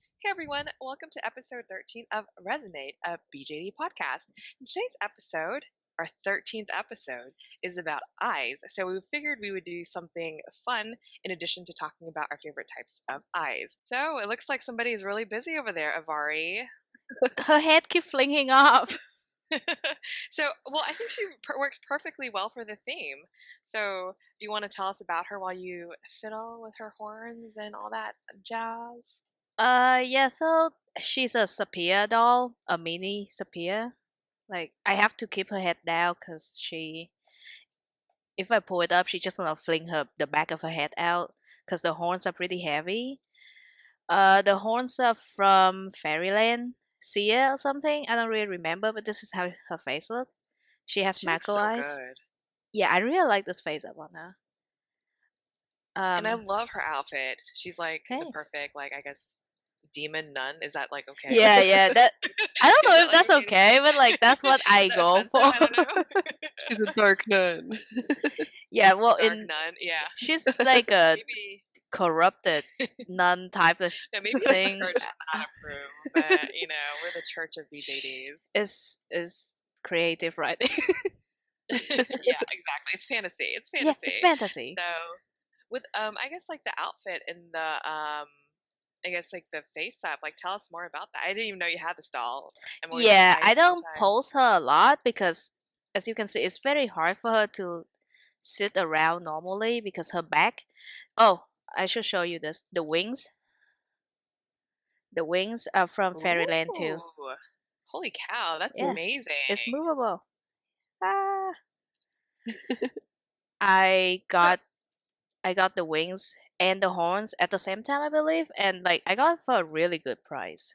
Hey everyone, welcome to episode 13 of Resonate, a BJD podcast. In today's episode, our 13th episode, is about eyes. So we figured we would do something fun in addition to talking about our favorite types of eyes. So it looks like somebody is really busy over there, Avari. Her head keep flinging off. I think she works perfectly well for the theme. So do you want to tell us about her while you fiddle with her horns and all that jazz? Yeah, so she's a Sapia doll, a mini Sapia. Like, I have to keep her head down because if I pull it up, she's just gonna fling the back of her head out because the horns are pretty heavy. The horns are from Fairyland, Sia or something. I don't really remember, but this is how her face looks. She has She looks Mako so Eyes. good. Yeah, I really like this face up on her. And I love her outfit. She's like the Thanks. perfect, like, I guess, demon nun. Is that like okay? Yeah. That I don't Is know that if like that's okay? okay, but like that's what I Is that go offensive? for. I don't know. She's a dark nun. Yeah, well, Dark nun. Yeah. she's like a Maybe. corrupted nun type of Yeah. Maybe the thing. church will not approve, but we're the church of BJDs. Is creative writing. Yeah, exactly. It's fantasy. It's fantasy. Yeah, it's fantasy. So, with I guess like the outfit and the I guess like the face up. Like, tell us more about that. I didn't even know you had this doll. I'm always Yeah, surprised I every don't time. pose her a lot because, as you can see, it's very hard for her to sit around normally because her back. Oh, I should show you this. The wings. The wings are from Fairyland too. Ooh, holy cow, that's Yeah, amazing. it's movable. Ah. I got the wings and the horns at the same time, I believe, and like I got it for a really good price.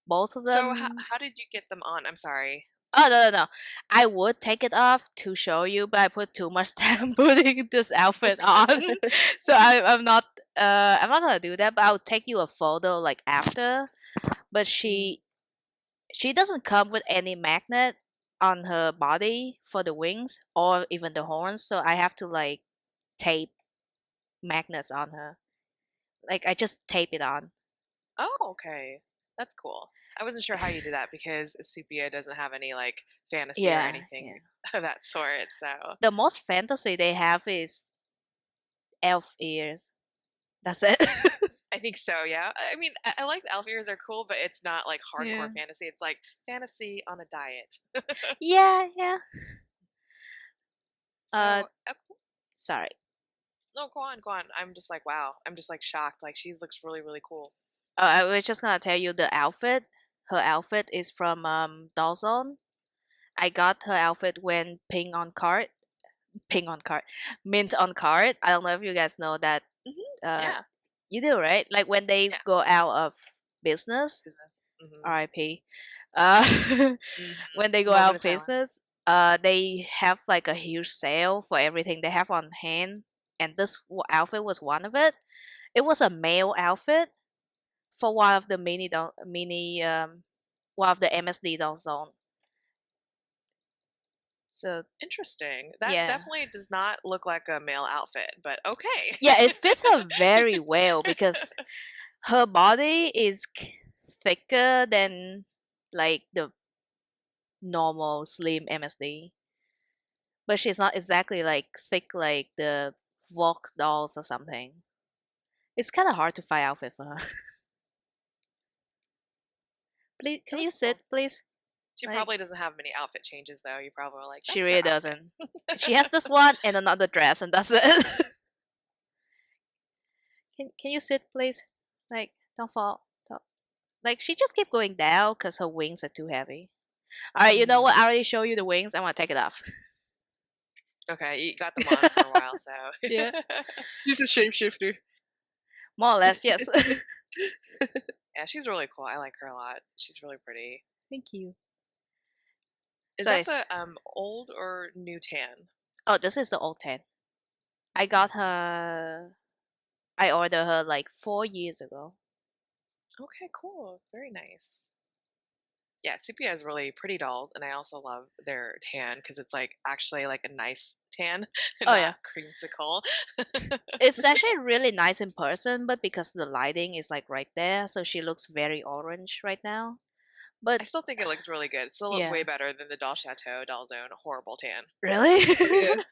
Both of So them. how did you get them on? I'm sorry. Oh no. I would take it off to show you, but I put too much time putting this outfit on, so I'm not. I'm not gonna do that. But I'll take you a photo like after. But she doesn't come with any magnet on her body for the wings or even the horns, so I have to like tape magnets on her. Like I just tape it on. Oh, okay. That's cool. I wasn't sure how you did that because Supia doesn't have any like fantasy or anything of that sort. So The most fantasy they have is elf ears. That's it. I think so. Yeah. I mean, I like the elf ears are cool, but it's not like hardcore Yeah. fantasy. It's like fantasy on a diet. Yeah. So cool. Sorry. No, go on, go on. I'm just like, wow. I'm just like shocked. Like, she looks really, really cool. I was just gonna tell you the outfit. Her outfit is from DollSoom. I got her outfit when mint on card. I don't know if you guys know that. Yeah. You do, right? Like when they go out of business. R.I.P. When they go out of business, they have like a huge sale for everything they have on hand, and this outfit was one of it. It was a male outfit for one of the one of the MSD doll zone. So interesting. That definitely does not look like a male outfit, but okay. Yeah, it fits her very well because her body is thicker than like the normal slim MSD. But she's not exactly like thick like the Vogue dolls or something. It's kind of hard to find outfit for her. Please, can you sit, please? She probably doesn't have many outfit changes though. You probably are like, she really doesn't. She has this one and another dress, and that's it. Can you sit, please? Like, don't fall. Like, she just keep going down because her wings are too heavy. All right, you know what? I already showed you the wings. I want to take it off. Okay, you got them on for a while, so yeah. She's a shapeshifter. More or less, yes. Yeah, she's really cool. I like her a lot. She's really pretty. Thank you. Is that the old or new tan? Oh, this is the old tan. I got her. I ordered her like 4 years ago. Okay, cool. Very nice. Yeah, Supia has really pretty dolls, and I also love their tan because it's like actually like a nice tan and Oh not yeah, creamsicle. it's actually really nice in person, but because the lighting is like right there, so she looks very orange right now. But I still think it looks really good. It's still way yeah, better than the Doll Chateau Doll Zone horrible tan. really. Oh yeah.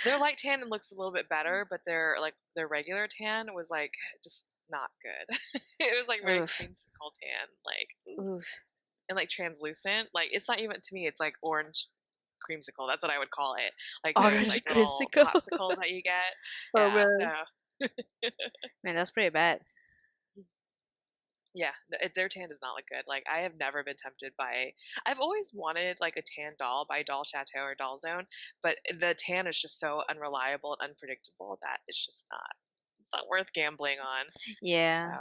Their light tan looks a little bit better, but their regular tan was like just not good. It was like very Oof, creamsicle tan, like oof. and like translucent. Like it's not even to me. It's like orange creamsicle. That's what I would call it. Like those Orange like little creamsicle. popsicles that you get. Oh Yeah. man. So Man, that's pretty bad. yeah, their tan does not look good. Like I have never been tempted by. I've always wanted like a tan doll by Doll Chateau or Doll Zone, but the tan is just so unreliable and unpredictable that it's just not. It's not worth gambling on. Yeah.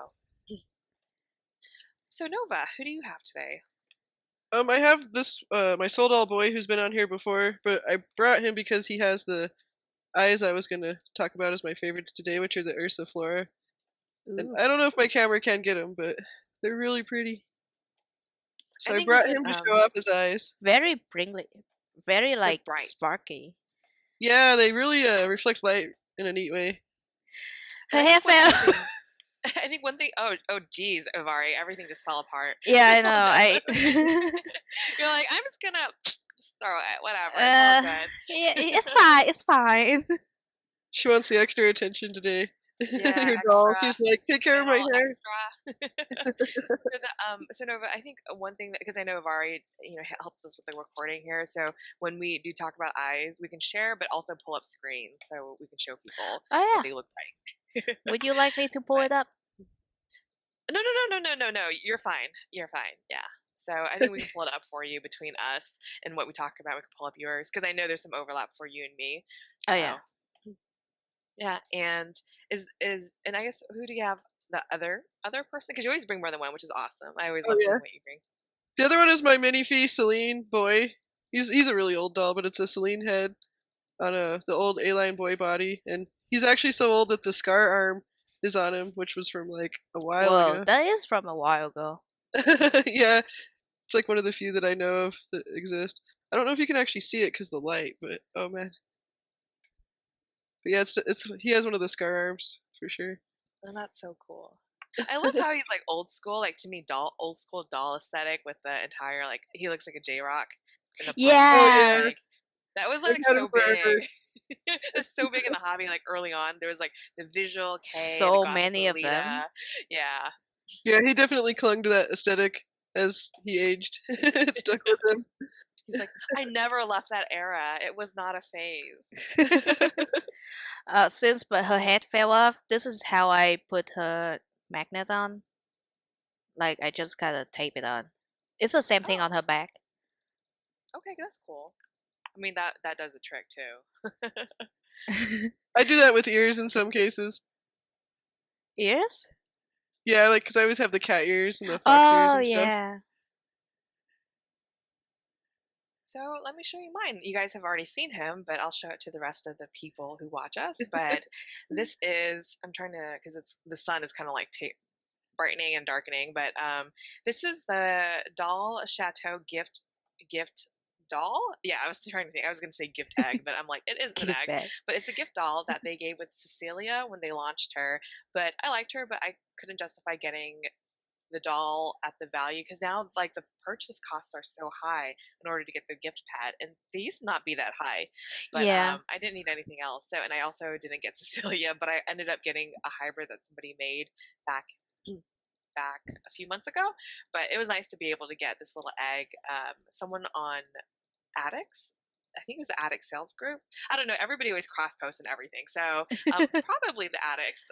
So Nova, who do you have today? I have this my soul doll boy who's been on here before, but I brought him because he has the eyes I was gonna talk about as my favorites today, which are the Ersa Flora. And Ooh. I don't know if my camera can get them, but they're really pretty. So I think we brought can. him to show off his eyes. Very bringly, very They're like bright. sparky. Yeah, they really reflect light in a neat way. Her And hair I fell. think one thing. Oh, geez, Ovari, everything just fell apart. Yeah, I know. I. You're like, I'm just gonna just throw it. Whatever. It's all good. Yeah, it's fine. It's fine. She wants the extra attention today. Yeah, Her doll. extra. She's like, take care of my Little hair. extra. So Nova, I think one thing that because I know Vari, helps us with the recording here. So when we do talk about eyes, we can share, but also pull up screens so we can show people Oh what yeah. they look like. Would you like me to pull it up? No. You're fine. You're fine. Yeah. So I think we can pull it up for you between us and what we talk about. We can pull up yours because I know there's some overlap for you and me. Oh So, yeah. yeah. And and I guess who do you have the other person? Because you always bring more than one, which is awesome. I always Oh love yeah. seeing what you bring. The other one is my mini fee Celine boy. He's a really old doll, but it's a Celine head on the old A-line boy body, and he's actually so old that the scar arm is on him, which was from like a while Whoa, ago. that is from a while ago. Yeah, it's like one of the few that I know of that exist. I don't know if you can actually see it because the light, but oh man. But yeah, it's he has one of the scar arms for sure. Oh, that's so cool. I love how he's like old school, like to me, old school doll aesthetic with the entire like he looks like a J Rock in the Yeah. Oh, yeah. like that was I've like had so him forever. big. It was so big in the hobby. Like early on, there was like the visual K, So the gothic many of Lolita. them. Yeah, Yeah, he definitely clung to that aesthetic as he aged. It stuck with him. he's like I never left that era. It was not a phase. Since but her head fell off, this is how I put her magnet on. Like I just kind of tape it on. It's the same thing on her back. Okay, that's cool. I mean that does the trick too. I do that with ears in some cases. Ears? Yeah, like because I always have the cat ears and the fox ears Oh and stuff. yeah. So let me show you mine. You guys have already seen him, but I'll show it to the rest of the people who watch us. But this is I'm trying to because it's the sun is kind of like brightening and darkening. But this is the Doll Chateau gift doll. Yeah, I was trying to think. I was going to say gift egg, but I'm like it is an Gift egg. bag. But it's a gift doll that they gave with Cecilia when they launched her. But I liked her, but I couldn't justify getting the doll at the value because now like the purchase costs are so high in order to get the gift pad and they used to not be that high but Yeah. I didn't need anything else and I also didn't get Cecilia but I ended up getting a hybrid that somebody made back a few months ago but it was nice to be able to get this little egg someone on Addicts I think it was the Addicts sales group. I don't know. Everybody always cross posts and everything. So probably the Addicts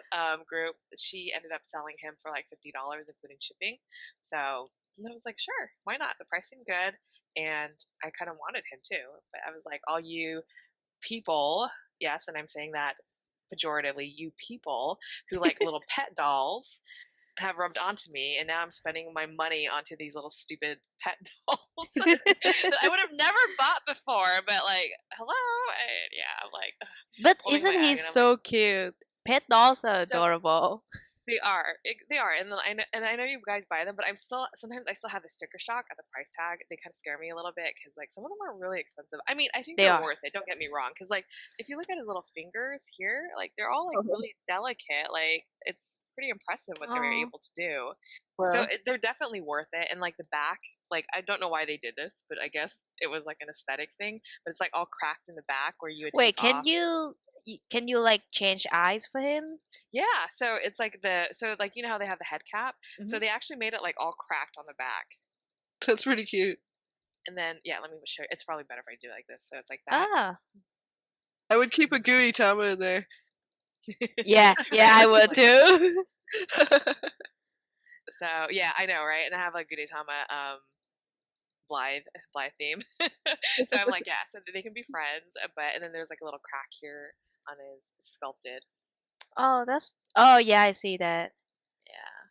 group. She ended up selling him for like $50, including shipping. So I was like, sure, why not? The price seemed good, and I kind of wanted him too. But I was like, all you people, yes, and I'm saying that pejoratively, you people who like little pet dolls have rubbed onto me and now I'm spending my money onto these little stupid pet dolls that I would have never bought before but like hello and yeah I'm like But holding isn't my egg he and I'm so like, cute? Pet dolls are so adorable. They are, and then I know you guys buy them, but sometimes I still have the sticker shock at the price tag. They kind of scare me a little bit because like some of them are really expensive. I mean, I think They they're are. worth it. Don't get me wrong, because like if you look at his little fingers here, like they're all like really delicate. Like it's pretty impressive what they're Oh. able to do. So Wow. they're definitely worth it. And like the back, like I don't know why they did this, but I guess it was like an aesthetics thing. But it's like all cracked in the back where you would Wait, take off. can you like change eyes for him? Yeah, so it's like you know how they have the head cap? So Mhm. they actually made it like all cracked on the back. That's pretty cute. And then yeah, let me show you. It's probably better if I do it like this. So it's like that. Ah. I would keep a gooey Tama in there. Yeah, I would too. So yeah, I know, right? And I have like Gudetama Blythe theme. So I'm like, yeah, so they can be friends, and then there's like a little crack here on his sculpted. Oh yeah, I see that. Yeah.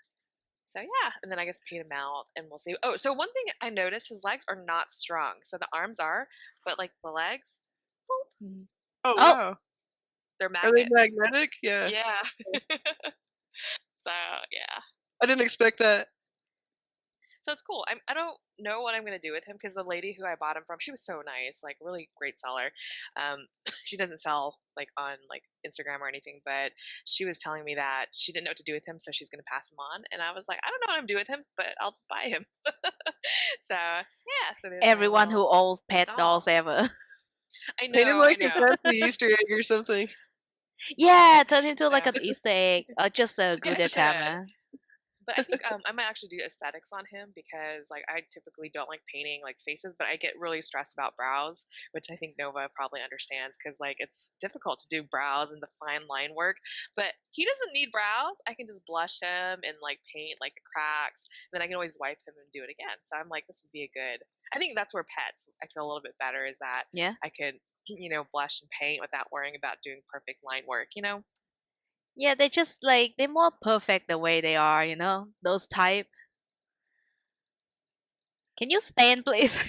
So yeah, and then I guess paint him out, and we'll see. Oh, so one thing I noticed, his legs are not strong. So the arms are, but like the legs, boop, Mhm. Oh, Oh. wow. they're Are they magnets. magnetic? Yeah. Yeah. So yeah. I didn't expect that. So it's cool. I don't know what I'm gonna do with him because the lady who I bought him from, she was so nice, like really great seller. She doesn't sell like on like Instagram or anything, but she was telling me that she didn't know what to do with him, so she's gonna pass him on. And I was like, I don't know what I'm doing with him, but I'll just buy him. So yeah, so there's my Everyone who little owns pet doll. dolls ever. I Paint him know, I like a know. fancy Easter egg or something. Yeah, turn him to like So an Easter egg or just a I good should. Tama. But I think I might actually do aesthetics on him because like I typically don't like painting like faces, but I get really stressed about brows, which I think Nova probably understands because like it's difficult to do brows and the fine line work. But he doesn't need brows. I can just blush him and like paint like the cracks. And then I can always wipe him and do it again. So I'm like, this would be a good. I think that's where pets I feel a little bit better is that Yeah. I could blush and paint without worrying about doing perfect line work. Yeah, they just like they're more perfect the way they are, those type. Can you stand, please?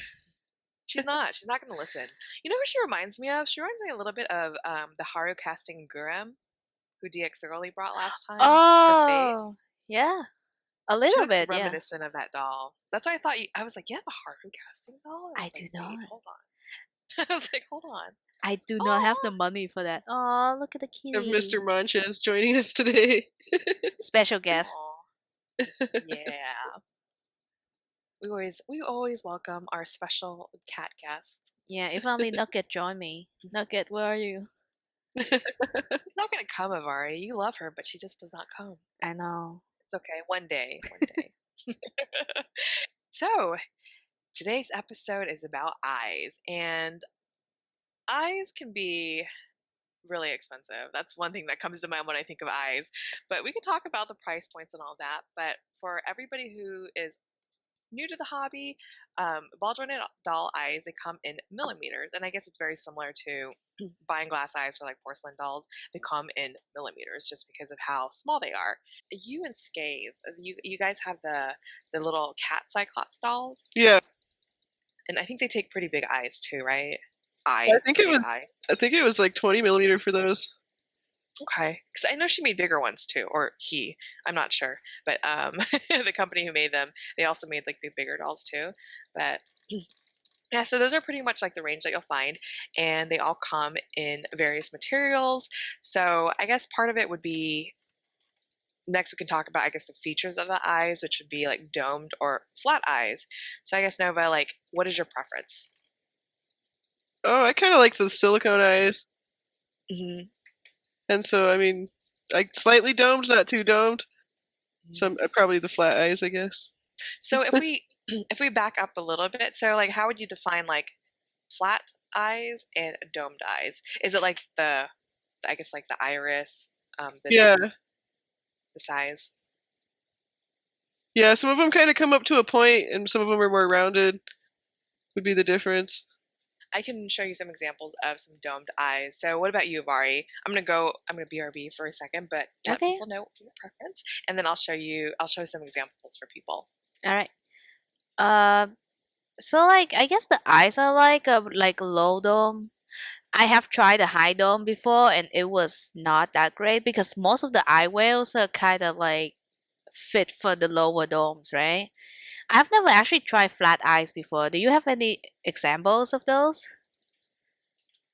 She's not. She's not going to listen. You know who she reminds me of? She reminds me a little bit of the Haru casting Gurem, who DX Early brought last time. Her Oh, face. yeah, a She little looks bit, yeah. reminiscent of that doll. That's why I thought I was like, you have a Haru casting doll? I was do like, not. wait, hold on. I was like, hold on. I do not have the money for that. Oh, look at the Of kitty. Mr. Manches joining us today. Special guest. Aw. Yeah. We always welcome our special cat guest. Yeah, if only Nugget joined me. Nugget, where are you? She's not going to come, Avari. You love her, but she just does not come. I know. It's okay. One day. So, today's episode is about eyes, and eyes can be really expensive. That's one thing that comes to mind when I think of eyes. But we can talk about the price points and all that. But for everybody who is new to the hobby, ball jointed doll eyes, they come in millimeters, and I guess it's very similar to buying glass eyes for like porcelain dolls. They come in millimeters just because of how small they are. You and Scathe, you guys have the little cat cyclops dolls. Yeah. And I think they take pretty big eyes too, right? I think it was like 20 millimeter for those. Okay, because I know she made bigger ones too, or he. I'm not sure, but the company who made them, they also made like the bigger dolls too. But yeah, so those are pretty much like the range that you'll find, and they all come in various materials. So I guess part of it would be next we can talk about, I guess, the features of the eyes, which would be like domed or flat eyes. So I guess Nova, like, what is your preference? Oh, I kind of like the silicone eyes. Mm-hmm. And so, I mean, like slightly domed, not too domed. So probably the flat eyes, I guess. So if we back up a little bit, so like how would you define like flat eyes and domed eyes? Is it like I guess like the iris, the size? Yeah, some of them kind of come up to a point, and some of them are more rounded. Would be the difference. I can show you some examples of some domed eyes. So what about you, Vari? I'm gonna BRB for a second, but let people know your preference, and then I'll show some examples for people. All right. So like I guess the eyes are like low dome. I have tried the high dome before, and it was not that great because most of the eye whales are kind of like fit for the lower domes, right? I've never actually tried flat eyes before. Do you have any examples of those?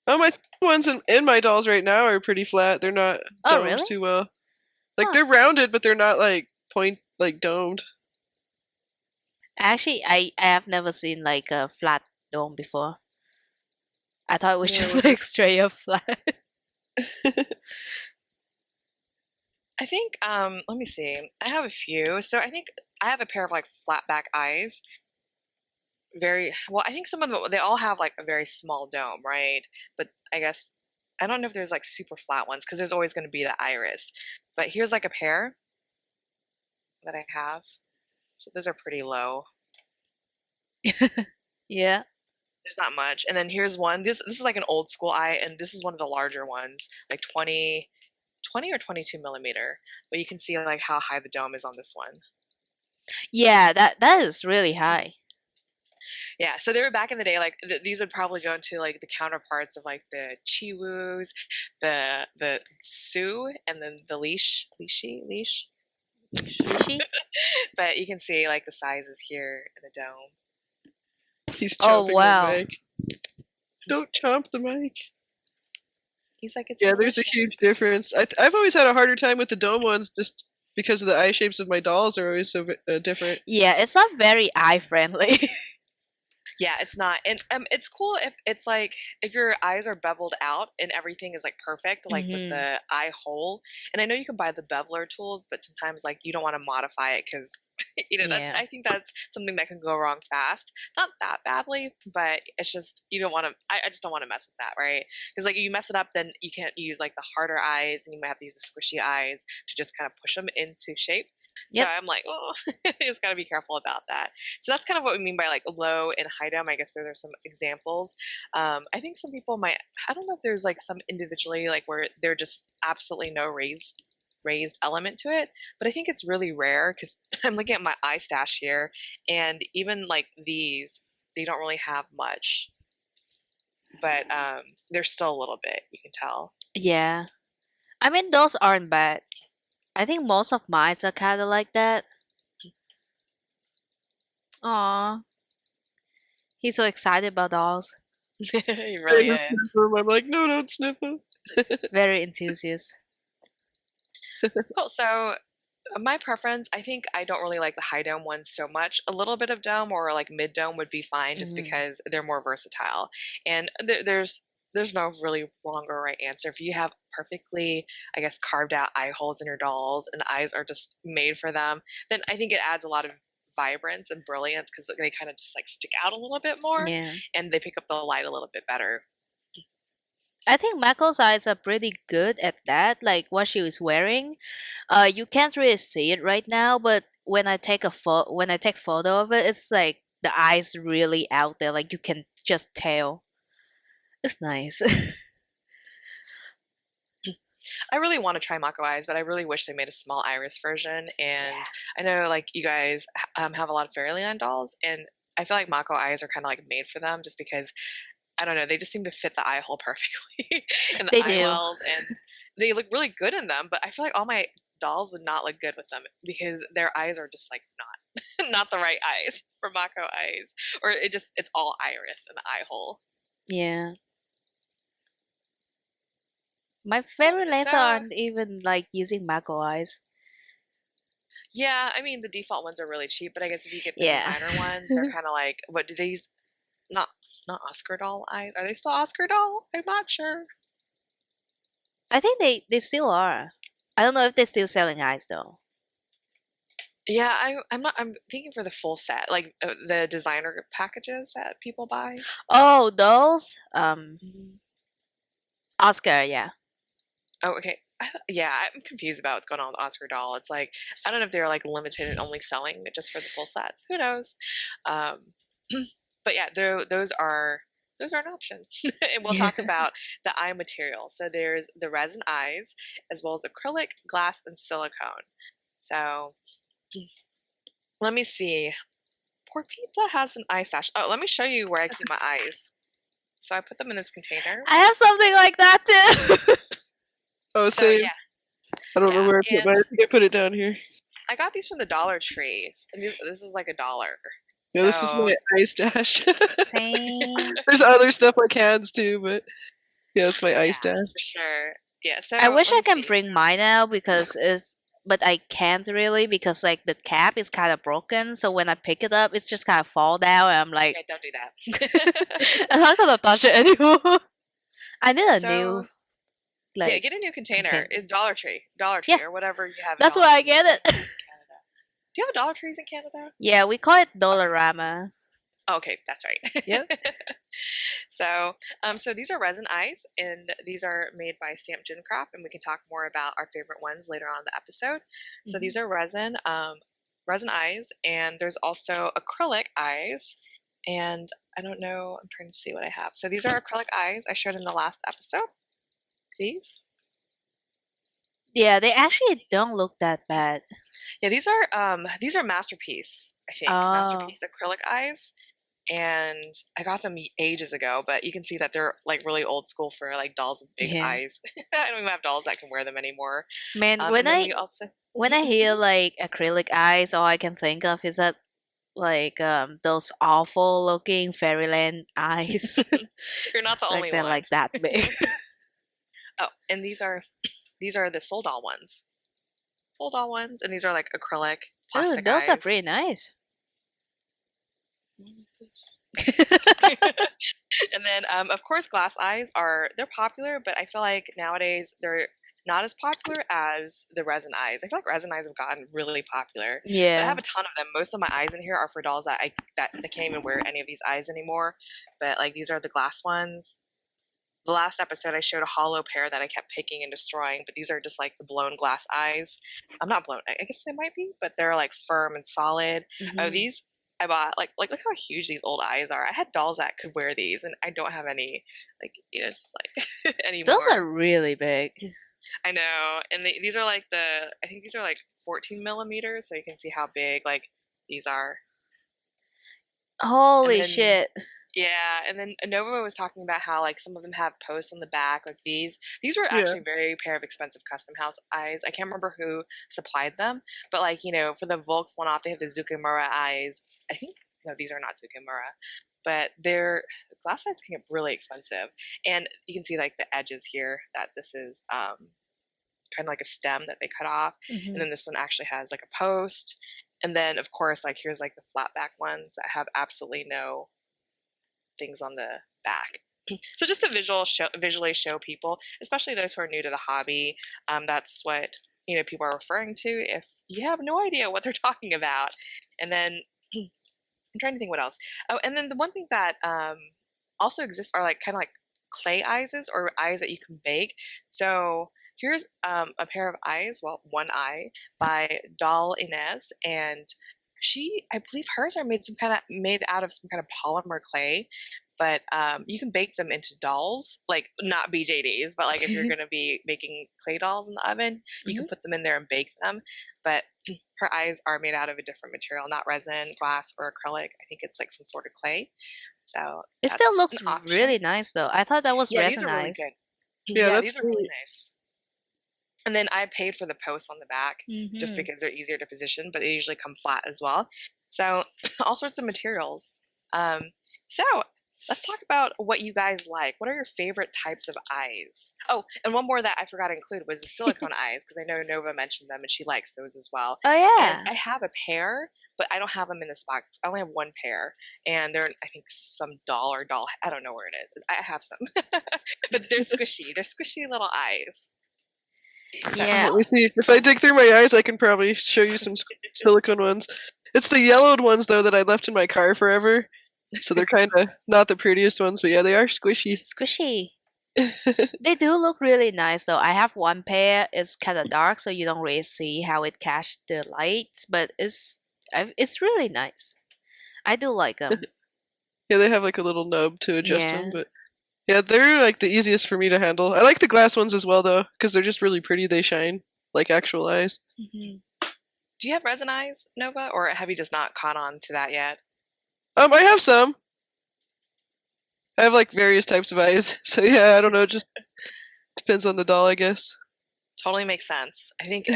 My ones in my dolls right now are pretty flat. They're not Oh, domed really? too well. Like Huh. they're rounded, but they're not like domed. Actually, I have never seen like a flat dome before. I thought it was No, I just wonder. like straight up flat. I think let me see. I have a few. So I think I have a pair of like flat back eyes. Very well, I think some of them they all have like a very small dome, right? But I guess I don't know if there's like super flat ones because there's always going to be the iris. But here's like a pair that I have. So those are pretty low. Yeah. There's not much. And then here's one. This is like an old school eye, and this is one of the larger ones, like 20 or 22 millimeter. But you can see like how high the dome is on this one. Yeah, that is really high. Yeah, so they were back in the day. Like these would probably go into like the counterparts of like the Chiwus, the Su, and then the leash. Is she? But you can see like the sizes here in the dome. He's Oh, chomping wow. the mic. Don't chomp the mic. He's like, it's Yeah, there's a delicious. huge difference. I've always had a harder time with the dome ones just because of the eye shapes of my dolls are always so different. Yeah, it's not very eye friendly. Yeah, it's not, and it's cool if it's like if your eyes are beveled out and everything is like perfect, like with Mhm. the eye hole. And I know you can buy the beveler tools, but sometimes like you don't want to modify it because that Yeah. I think that's something that can go wrong fast. Not that badly, but it's just you don't want to. I just don't want to mess with that, right? Because like you mess it up, then you can't use like the harder eyes, and you might have to use the squishy eyes to just kind of push them into shape. So Yep. I'm like, oh, just gotta be careful about that. So that's kind of what we mean by like low and high dome. I guess there are some examples. I think some people might. I don't know if there's like some individually like where they're just absolutely no raised element to it, but I think it's really rare because I'm looking at my eye stash here, and even like these, they don't really have much, but there's still a little bit. You can tell. Yeah. I mean, those aren't bad. I think most of mine are kind of like that. Aw, he's so excited about dolls. He I really go is. sniff 'em. I'm like, no, don't sniff them. Very enthusiast. Cool. So my preference, I think I don't really like the high dome ones so much. A little bit of dome or like mid dome would be fine just Mhm. because they're more versatile. And there's no really wrong or right answer. If you have perfectly, I guess, carved out eye holes in your dolls and the eyes are just made for them, then I think it adds a lot of vibrance and brilliance because they kind of just like stick out a little bit more Yeah. and they pick up the light a little bit better. I think Mako's eyes are pretty good at that, like what she was wearing. You can't really see it right now, but when I take when I take photo of it, it's like the eyes really out there, like you can just tell. It's nice. I really want to try Mako Eyes, but I really wish they made a small iris version. And Yeah. I know like you guys have a lot of Fairyland dolls, and I feel like Mako Eyes are kind of like made for them just because I don't know, they just seem to fit the eye hole perfectly and the They eye do. wells, and they look really good in them. But I feel like all my dolls would not look good with them because their eyes are just like not not the right eyes for Mako Eyes, or it's all iris and the eye hole. Yeah. My Cool. favorite lenses So aren't even like using Mako eyes. yeah, I mean the default ones are really cheap, but I guess if you get the Yeah. designer ones, they're kind of like what do they use? Not not Oscar doll eyes. Are they still Oscar doll? I'm not sure. I think they still are. I don't know if they're still selling eyes though. Yeah, I'm not. I'm thinking for the full set, like the designer packages that people buy. Oh, those? Mhm. Oscar, yeah. Oh, okay. Yeah, I'm confused about what's going on with Oscar doll. It's like I don't know if they're like limited and only selling it just for the full sets. Who knows? Um, but yeah, those are an option. And we'll Yeah. talk about the eye material. So there's the resin eyes, as well as acrylic, glass, and silicone. So let me see. Poor Pizza has an eye stash. Oh, let me show you where I keep my eyes. So I put them in this container. I have something like that too. Oh, So same. yeah, I don't know where I put mine. I think I put it down here. I got these from the Dollar Tree, and this was like $1. Yeah, this is my eye stash. Same. There's other stuff like hands too, but yeah, it's my eye stash. for sure. Yeah, so I wish I let me can see. bring mine out but I can't really because like the cap is kind of broken. So when I pick it up, it's just kind of fall down, and I'm like, Okay, don't do that. I'm not gonna touch it anymore. I need a So, new yeah, get a new container. It's Dollar Tree, Yeah. or whatever you have. That's Dollar where I Tree get in it. Canada. Do you have Dollar Trees in Canada? Yeah, we call it Dollarama. Oh, okay, that's right. Yep. So these are resin eyes, and these are made by Stamp Gin Craft, and we can talk more about our favorite ones later on in the episode. So these are resin eyes, and there's also acrylic eyes, and I don't know, I'm trying to see what I have. So these are acrylic eyes I showed in the last episode. These? Yeah, they actually don't look that bad. Yeah, these are Masterpiece, I think. Oh. Masterpiece acrylic eyes. And I got them ages ago, but you can see that they're like really old school for like dolls with big eyes. I don't even have dolls that can wear them anymore. Man, when I hear like acrylic eyes, all I can think of is that like those awful looking fairyland eyes. You're not the only they're one. like that big. Oh, and these are the Soul Doll ones. Soul Doll ones, and these are like acrylic plastic those eyes. are pretty nice. And then, of course, glass eyes they're popular, but I feel like nowadays they're not as popular as the resin eyes. I feel like resin eyes have gotten really popular. Yeah. But I have a ton of them. Most of my eyes in here are for dolls that they can't even wear any of these eyes anymore. But like these are the glass ones. The last episode I showed a hollow pair that I kept picking and destroying, but these are just like the blown glass eyes. I'm not blown. I guess they might be, but they're like firm and solid. Oh, these I bought like look how huge these old eyes are. I had dolls that could wear these, and I don't have any just like anymore. Those are really big. I know, and these are like I think these are like 14 millimeters, so you can see how big like these are. Holy shit! Yeah, and then Nova was talking about how like some of them have posts on the back, like these. These were actually a very pair of expensive custom house eyes. I can't remember who supplied them, but like for the Volks one-off, they have the Zucchimura eyes. I think these are not Zucchimura, but their glass eyes can get really expensive. And you can see like the edges here that this is kind of like a stem that they cut off, and then this one actually has like a post. And then of course like here's like the flat back ones that have absolutely no things on the back. So just to visually show people, especially those who are new to the hobby, that's what people are referring to if you have no idea what they're talking about. And then I'm trying to think what else. Oh, and then the one thing that also exists are like kind of like clay eyes or eyes that you can bake. So here's a pair of eyes, well, one eye by Ines, and I believe hers are made out of some kind of polymer clay, but you can bake them into dolls, like not BJDs, but like if you're going to be making clay dolls in the oven, you can put them in there and bake them. But her eyes are made out of a different material, not resin, glass, or acrylic. I think it's like some sort of clay. So it still looks really nice, though. I thought that was resin these are really eyes. good. Yeah, these are really nice. And then I paid for the posts on the back just because they're easier to position, but they usually come flat as well. So all sorts of materials. So let's talk about what you guys like. What are your favorite types of eyes? Oh, and one more that I forgot to include was the silicone eyes, because I know Nova mentioned them and she likes those as well. Oh, yeah. And I have a pair, but I don't have them in this box. I only have one pair, and they're, I think, some doll. I don't know where it is. I have some. But they're squishy. They're squishy little eyes. Yeah. Let me see. If I dig through my eyes, I can probably show you some silicone ones. It's the yellowed ones, though, that I left in my car forever. So they're kind of not the prettiest ones, but yeah, they are squishy. Squishy. They do look really nice, though. I have one pair. It's kind of dark, so you don't really see how it catches the light, but it's really nice. I do like them. Yeah, they have like a little nub to adjust them, but yeah, they're like the easiest for me to handle. I like the glass ones as well, though, because they're just really pretty. They shine like actual eyes. Do you have resin eyes, Nova, or have you just not caught on to that yet? I have some. I have like various types of eyes, so yeah, I don't know. It just depends on the doll, I guess. Totally makes sense. I think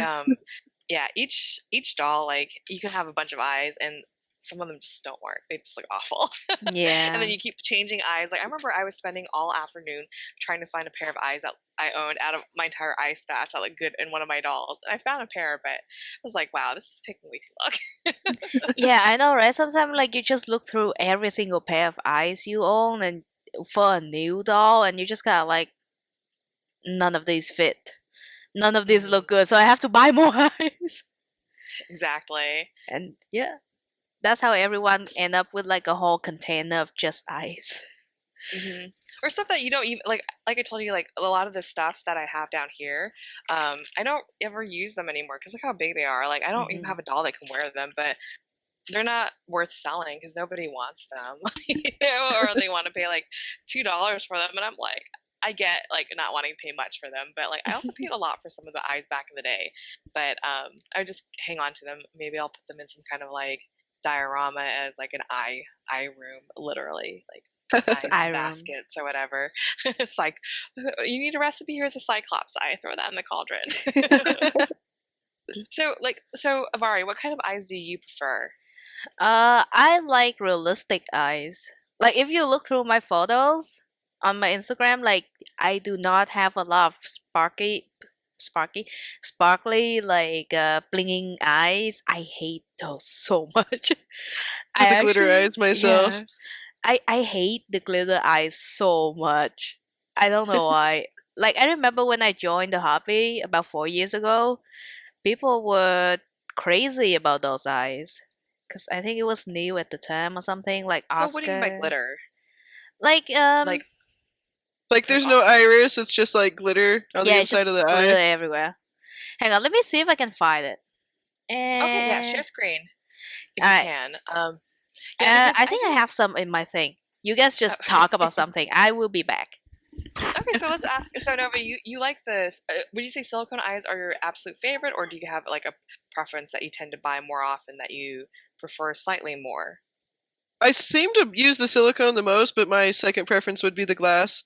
yeah, each doll, like, you can have a bunch of eyes and some of them just don't work. They just look awful. And Yeah. then you keep changing eyes. Like, I remember I was spending all afternoon trying to find a pair of eyes that I owned out of my entire eye stash that looked good in one of my dolls. And I found a pair, but I was like, wow, this is taking way too long. Yeah, I know, right? Sometimes like you just look through every single pair of eyes you own and for a new doll and you just kind of like none of these fit. None of these look good, so I have to buy more eyes. Exactly. And yeah, that's how everyone end up with like a whole container of just eyes. Or stuff that you don't even like I told you, like, a lot of the stuff that I have down here, I don't ever use them anymore because look how big they are. Like, I don't even have a doll that can wear them, but they're not worth selling because nobody wants them. Or they want to pay like $2 for them, and I'm like, I get like not wanting to pay much for them, but like I also paid a lot for some of the eyes back in the day. But I would just hang on to them. Maybe I'll put them in some kind of like diorama as like an eye room, literally, like eyes in baskets or whatever. It's like, you need a recipe, here's a cyclops eye, throw that in the cauldron. So Avari, what kind of eyes do you prefer? I like realistic eyes. Like if you look through my photos on my Instagram, like I do not have a lot of sparkly like blinging eyes. I hate those so much. The glitter eyes myself. Yeah, I hate the glitter eyes so much. I don't know why. Like I remember when I joined the hobby about 4 years ago, people were crazy about those eyes because I think it was new at the time or something. Like So what do you mean by Oscar, glitter? like Like there's no iris, it's just like glitter on the yeah, it's inside of just the glitter eye. everywhere. Hang on, let me see if I can find it. Okay, yeah, share screen if you Alright. can. Yeah, I think I have some in my thing. You guys just talk about something. I will be back. Okay, so let's ask. So Nova, you like this? Would you say silicone eyes are your absolute favorite, or do you have like a preference that you tend to buy more often that you prefer slightly more? I seem to use the silicone the most, but my second preference would be the glass.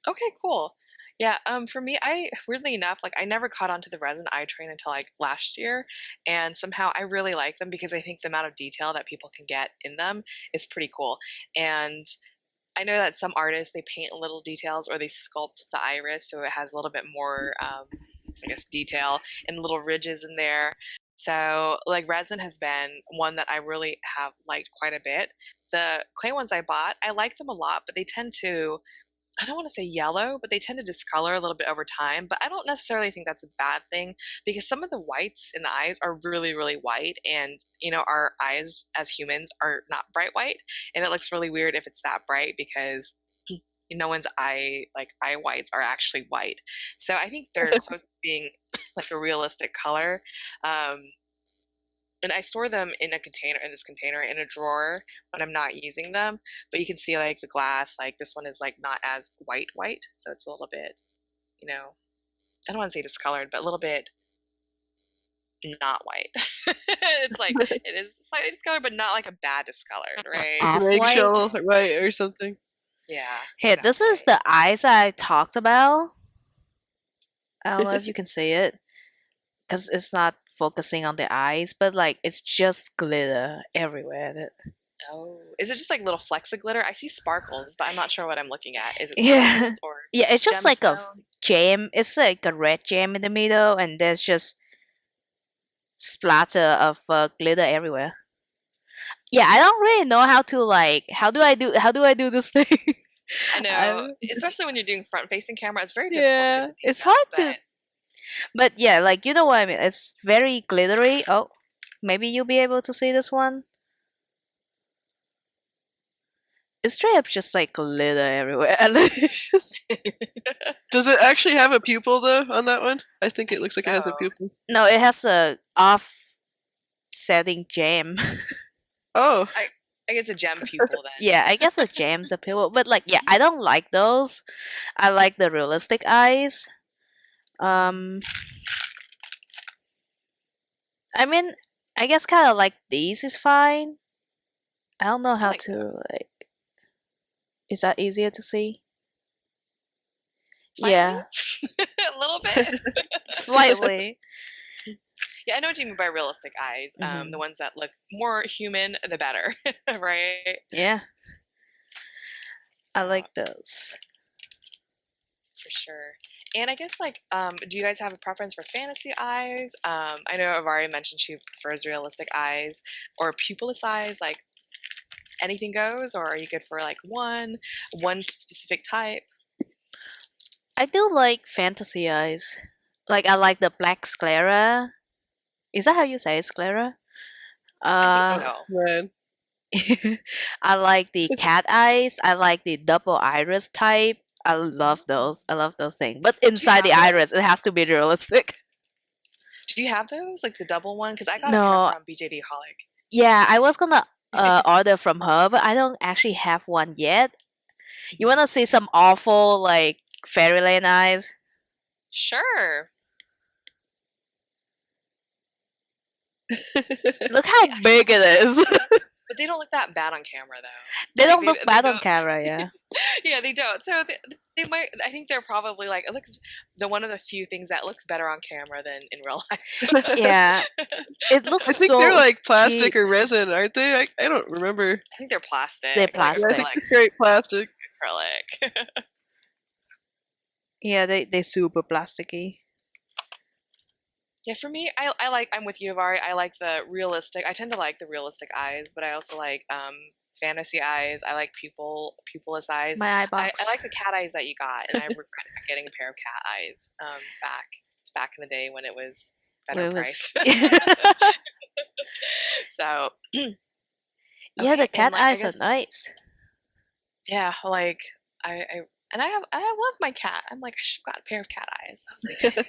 Okay, cool. Yeah, for me, I weirdly enough, like I never caught on to the resin eye train until like last year, and somehow I really like them because I think the amount of detail that people can get in them is pretty cool. And I know that some artists, they paint little details or they sculpt the iris so it has a little bit more, I guess, detail and little ridges in there. So, like, resin has been one that I really have liked quite a bit. The clay ones I bought, I like them a lot, but they tend to, I don't want to say yellow, but they tend to discolor a little bit over time. But I don't necessarily think that's a bad thing because some of the whites in the eyes are really, really white. And, our eyes as humans are not bright white. And it looks really weird if it's that bright because no one's eye whites are actually white. So I think they're close to being like a realistic color. And I store them in this container in a drawer when I'm not using them. But you can see like the glass, like this one is like not as white, so it's a little bit, I don't want to say discolored, but a little bit not white. It's like it is slightly discolored, but not like a bad discolored, right? Eggshell white or something. Yeah. Here, this is the eyes I talked about. I don't know if you can see it because it's not focusing on the eyes, but like it's just glitter everywhere. Oh, is it just like little flecks of glitter? I see sparkles, but I'm not sure what I'm looking at. Is it Yeah. sparkles or Yeah, it's just like a gemstones? gem. It's like a red gem in the middle, and there's just splatter of glitter everywhere. Yeah, I don't really know how to like. How do I do this thing? I know, especially when you're doing front-facing camera, it's very difficult. Yeah, To get the it's detail, hard to. But yeah, like you know what I mean. It's very glittery. Oh, maybe you'll be able to see this one. It's straight up just like glitter everywhere. Does it actually have a pupil though on that one? I think it looks like it has a pupil. No, it has a offsetting gem. Oh. I guess a gem pupil then. Yeah, I guess a gem's a pupil. But like, yeah, I don't like those. I like the realistic eyes. I mean, I guess kind of like these is fine. I don't know how to those. like. Is that easier to see? Slightly? Yeah, A little bit. slightly. Yeah, I know what you mean by realistic eyes. The ones that look more human, the better, right? Yeah, I So, like those. for sure. And I guess like, do you guys have a preference for fantasy eyes? I know Avari mentioned she prefers realistic eyes or pupilless eyes. Like anything goes, or are you good for like one specific type? I do like fantasy eyes. Like I like the black sclera. Is that how you say it, sclera? I think Uh, so. Man. I like the cat eyes. I like the double iris type. I love those. I love those things. But inside the have those? iris, it has to be realistic. Do you have those, like the double one? Because I got a pair No, from BJDholic. yeah, I was gonna order from her, but I don't actually have one yet. You wanna see some awful like fairyland eyes? Sure. Look how big it is. But they don't look that bad on camera, though. They Like, don't they- look they bad on don't- camera, yeah. Yeah, they don't. So they might. I think they're probably like it looks the one of the few things that looks better on camera than in real life. Yeah. It looks I think so they're like plastic cheap. or resin, aren't they? I don't remember. I think they're plastic. They're Like, Yeah, I plastic. think like they're straight plastic. acrylic. Yeah, they super plasticky. Yeah, for me, I'm with you, Avari. I like the realistic. I tend to like the realistic eyes, but I also like fantasy eyes. I like pupilless eyes. My eye I box. like the cat eyes that you got, and I regret not getting a pair of cat eyes back in the day when it was better It was- priced. So yeah, okay, the and cat I eyes are guess- nice. yeah, like I love my cat. I'm like I should have got a pair of cat eyes. I was like,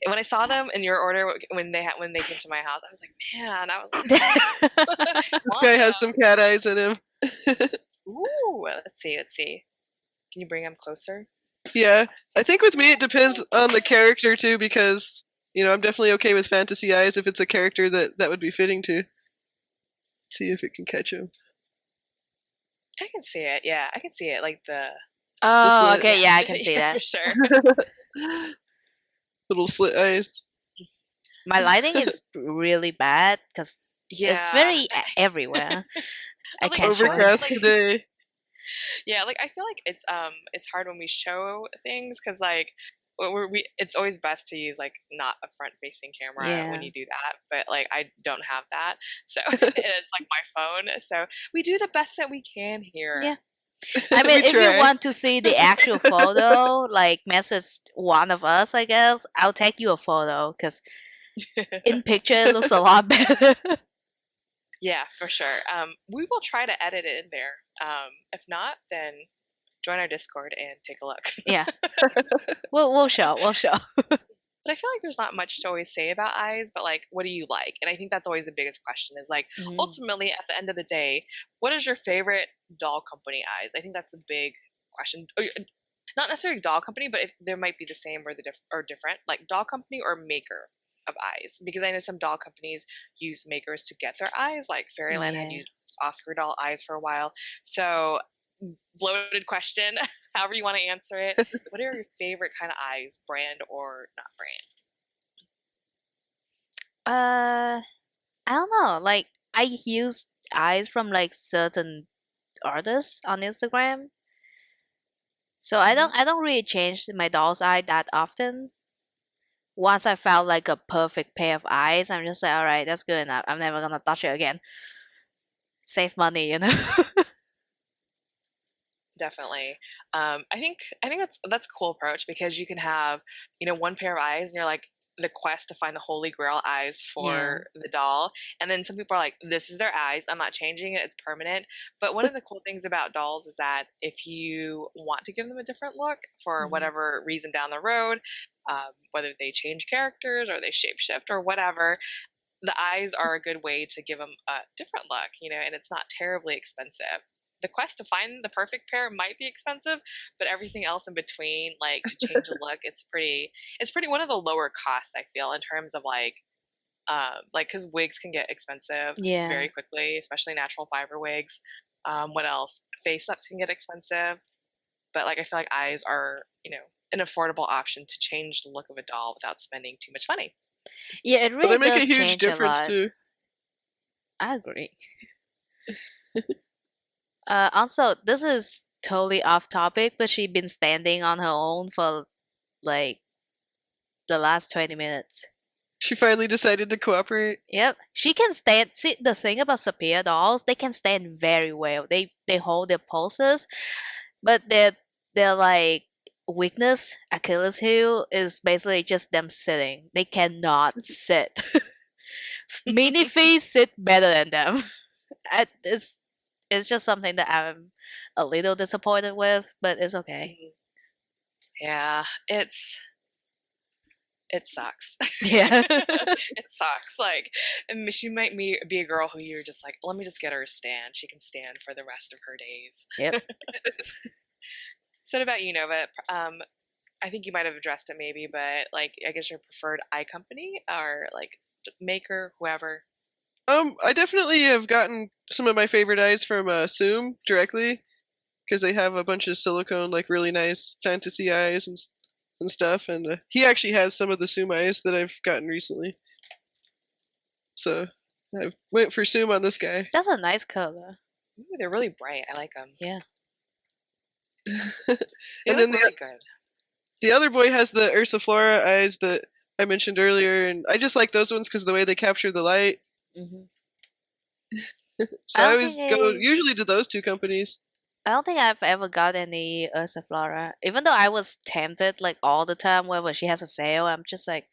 when I saw them in your order when they came to my house, I was like, man, I was like, This guy has some cat eyes in him. ooh, let's see. Can you bring them closer? Yeah, I think with me it depends on the character too, because I'm definitely okay with fantasy eyes if it's a character that would be fitting to. See if it can catch him. I can see it. Yeah, I can see it. Like the Oh, slit. okay, yeah, I can see yeah, that. for sure. Little slit eyes. My lighting is really bad because Yeah, it's very everywhere. I Like, can't show it. Overcast like- today. Yeah, like I feel like it's hard when we show things because like it's always best to use like not a front facing camera Yeah. when you do that, but like I don't have that, so and it's like my phone, so we do the best that we can here. Yeah. I mean, We if you try. want to see the actual photo, like message one of us, I guess I'll take you a photo because in picture it looks a lot better. Yeah, for sure. We will try to edit it in there. If not, then join our Discord and take a look. Yeah, we'll show. But I feel like there's not much to always say about eyes, but like, what do you like? And I think that's always the biggest question is like, ultimately, at the end of the day, what is your favorite doll company eyes? I think that's a big question. Not necessarily doll company, but if there might be the same or different, like doll company or maker of eyes. Because I know some doll companies use makers to get their eyes, like Fairyland had Yeah. used Oscar doll eyes for a while. So, bloated question, however you want to answer it. What are your favorite kind of eyes, brand or not brand? I don't know. Like I use eyes from like certain artists on Instagram, so I don't really change my doll's eye that often. Once I found like a perfect pair of eyes, I'm just like, all right, that's good enough. I'm never gonna touch it again. Save money, you know. Definitely. I think that's a cool approach because you can have, one pair of eyes and you're like the quest to find the holy grail eyes for the doll. And then some people are like, this is their eyes. I'm not changing it. It's permanent. But one of the cool things about dolls is that if you want to give them a different look for Mhm. whatever reason down the road, whether they change characters or they shapeshift or whatever, the eyes are a good way to give them a different look, and it's not terribly expensive. The quest to find the perfect pair might be expensive, but everything else in between, like to change a look, it's pretty one of the lower costs, I feel, in terms of like because wigs can get expensive Yeah. very quickly, especially natural fiber wigs. What else? Face ups can get expensive, but like I feel like eyes are, an affordable option to change the look of a doll without spending too much money. Yeah, it But really they make a does huge change a difference lot. too. I agree. Also, this is totally off topic, but she's been standing on her own for like the last 20 minutes. She finally decided to cooperate. Yep, she can stand. See, the thing about Sophia dolls, they can stand very well. They hold their pulses, but their like weakness, Achilles heel, is basically just them sitting. They cannot sit. Mini feet sit better than them. It's just something that I'm a little disappointed with, but it's okay. Yeah, it sucks. Yeah. It sucks. Like, she might be a girl who you're just like, let me just get her a stand. She can stand for the rest of her days. Yep. So what about you, Nova? I think you might have addressed it maybe, but like, I guess your preferred eye company or like maker, whoever. I definitely have gotten some of my favorite eyes from Soom directly, because they have a bunch of silicone, like really nice fantasy eyes and stuff. And he actually has some of the Soom eyes that I've gotten recently. So I went for Soom on this guy. That's a nice color. Ooh, they're really bright. I like them. Yeah. They And look then really good. the other boy has the Ersa Flora eyes that I mentioned earlier, and I just like those ones because of the way they capture the light. Mm-hmm. So I always go usually to those two companies. I don't think I've ever got any Ersa Flora. Even though I was tempted like all the time whenever she has a sale, I'm just like,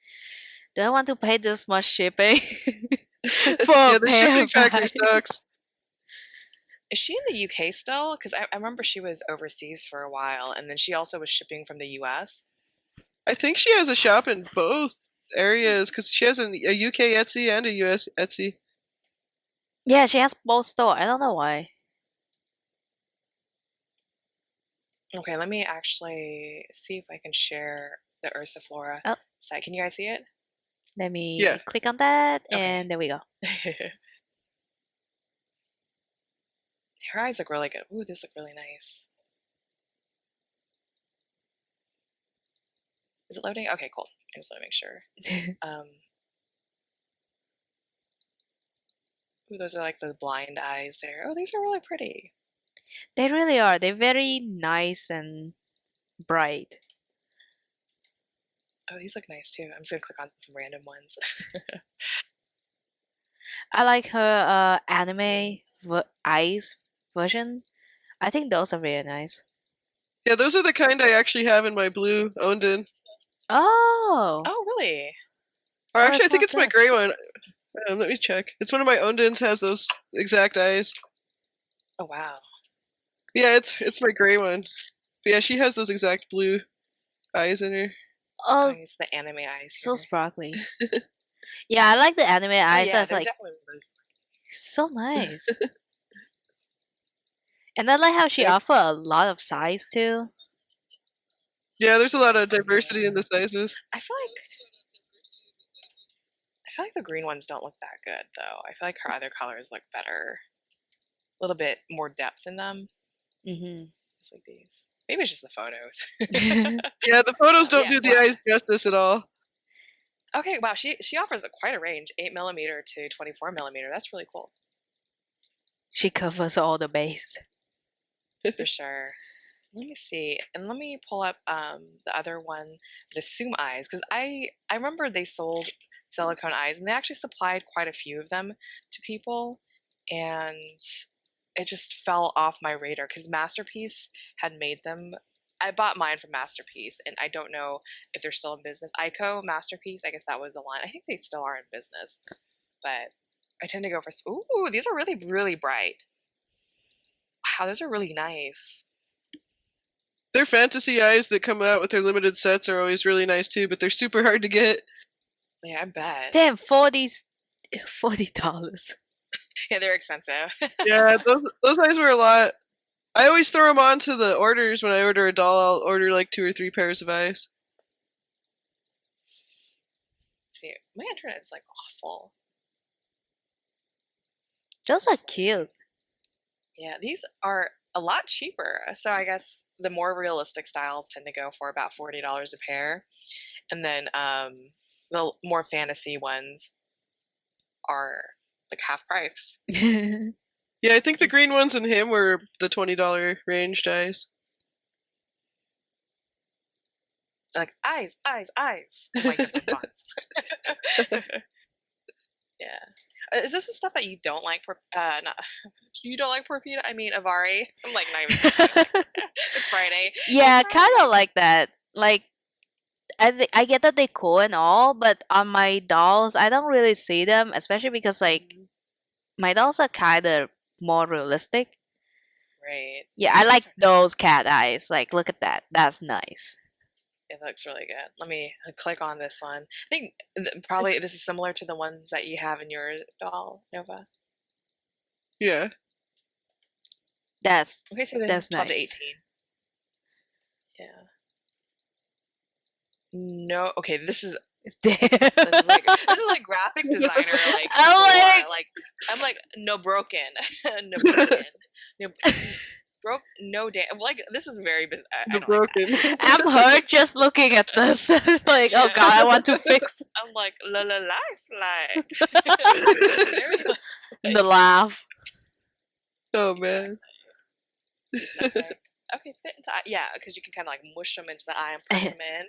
do I want to pay this much shipping for Yeah, a the pair shipping of factor eyes? sucks. Is she in the UK still? Because I remember she was overseas for a while, and then she also was shipping from the US. I think she has a shop in both areas because she has a UK Etsy and a US Etsy. Yeah, she has both store. I don't know why. Okay, let me actually see if I can share the Ersa Flora Oh. site. Can you guys see it? Let me Yeah. click on that, Okay. and there we go. Her eyes look really good. Ooh, these look really nice. Is it loading? Okay, cool. I just want to make sure. Ooh, those are like the blind eyes there. Oh, these are really pretty. They really are. They're very nice and bright. Oh, these look nice too. I'm just gonna click on some random ones. I like her anime eyes version. I think those are very nice. Yeah, those are the kind I actually have in my blue Onden. Oh. Oh, really? Or actually, I it's think not it's my this. gray one. Let me check. It's one of my Ondens has those exact eyes. Oh, wow. Yeah, it's my gray one. But yeah, she has those exact blue eyes in her. Oh, It's the anime eyes so here. sparkly. Yeah, I like the anime eyes. Yeah, That's they're like definitely really so nice. And I like how she Yeah. offer a lot of size too. Yeah, there's a lot of diversity in the sizes. I feel like the green ones don't look that good though. I feel like her other colors look better. A little bit more depth in them. Mm-hmm. Just like these. Maybe it's just the photos. Yeah, the photos don't Yeah, do the wow. eyes justice at all. Okay, wow. She offers quite a range, 8mm to 24mm. That's really cool. She covers all the base. For sure. Let me see, and let me pull up the other one, the Zoom Eyes, because I remember they sold silicone eyes, and they actually supplied quite a few of them to people, and it just fell off my radar because Masterpiece had made them. I bought mine from Masterpiece, and I don't know if they're still in business. Ico, Masterpiece, I guess that was the line. I think they still are in business, but I tend to go for. Ooh, these are really, really bright. Wow, those are really nice. Their fantasy eyes that come out with their limited sets are always really nice too, but they're super hard to get. Yeah, I bet. Damn, $40. Yeah, they're expensive. Yeah, those eyes were a lot. I always throw them onto the orders when I order a doll. I'll order like 2 or 3 pairs of eyes. See, my internet's like awful. Those are cute. Yeah, these are a lot cheaper. So I guess the more realistic styles tend to go for about $40 a pair, and then the more fantasy ones are like half price. Yeah, I think the green ones and him were the $20 range dies. Like eyes, eyes, eyes, in like different fonts. Yeah. Is this the stuff that you don't like? Not, you don't like Porpita? I mean, Avari. I'm like, not even. It's Friday. Yeah, It's kind Friday. of like that. Like, I get that they cool and all, but on my dolls, I don't really see them, especially because like my dolls are kind of more realistic. Right. Yeah, I These like are nice. those cat eyes. Like, look at that. That's nice. It looks really good. Let me click on this one. I think probably this is similar to the ones that you have in your doll, Nova. Yeah. That's Okay, so then that's 12 to nice. 18. Yeah. No, okay, this is like graphic designer like I'm like no broken. No broken. No broke no damn like this is very I don't like Broken. that. I'm hurt just looking at this. Like, oh god, I want to fix I'm like la la life like very the laugh. Oh man. Okay, fit into eye. Yeah, because you can kind of like mush them into the eye and press them in.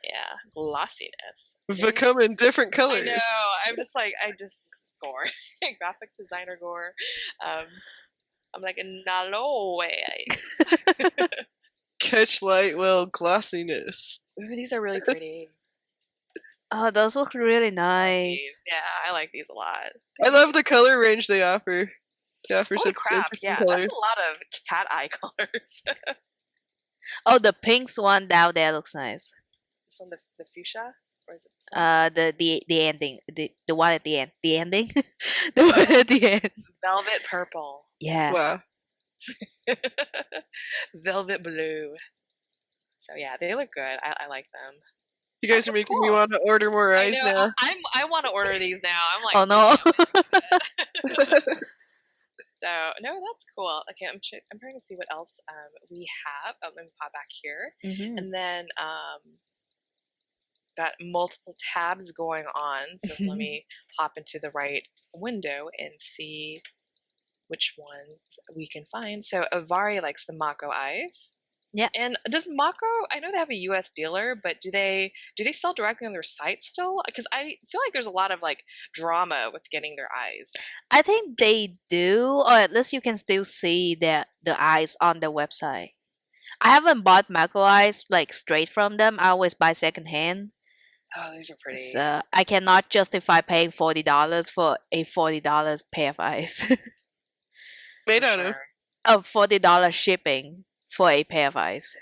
Yeah, glossiness. Become in different I colors. know. I'm just like I just gore graphic designer gore. I'm like no way. Catch light, well, glossiness. Ooh, these are really pretty. Oh, those look really nice. Yeah, I like these a lot. I love the color range they offer. They offer Holy such crap! interesting Yeah, colors. that's a lot of cat eye colors. Oh, the pinks one down there looks nice. This one, the fuchsia, or is it? The ending, the one at the end, the ending, the one at the end. Velvet purple. Yeah. Wow. Velvet blue. So yeah, they look good. I like them. You guys are making me Cool. want to order more eyes I know. now. I want to order these now. I'm like, Oh no. So no, that's cool. Okay, I'm trying to see what else we have. Oh, let me pop back here, and then got multiple tabs going on. So let me hop into the right window and see which ones we can find. So Avari likes the Mako Eyes. Yeah. And does Mako? I know they have a U.S. dealer, but do they sell directly on their site still? Because I feel like there's a lot of like drama with getting their eyes. I think they do, or at least you can still see the eyes on their website. I haven't bought Mako Eyes like straight from them. I always buy secondhand. Oh, these are pretty. So I cannot justify paying $40 for a $40 pair of eyes. Made out of. Oh, $40 shipping for a pair of eyes.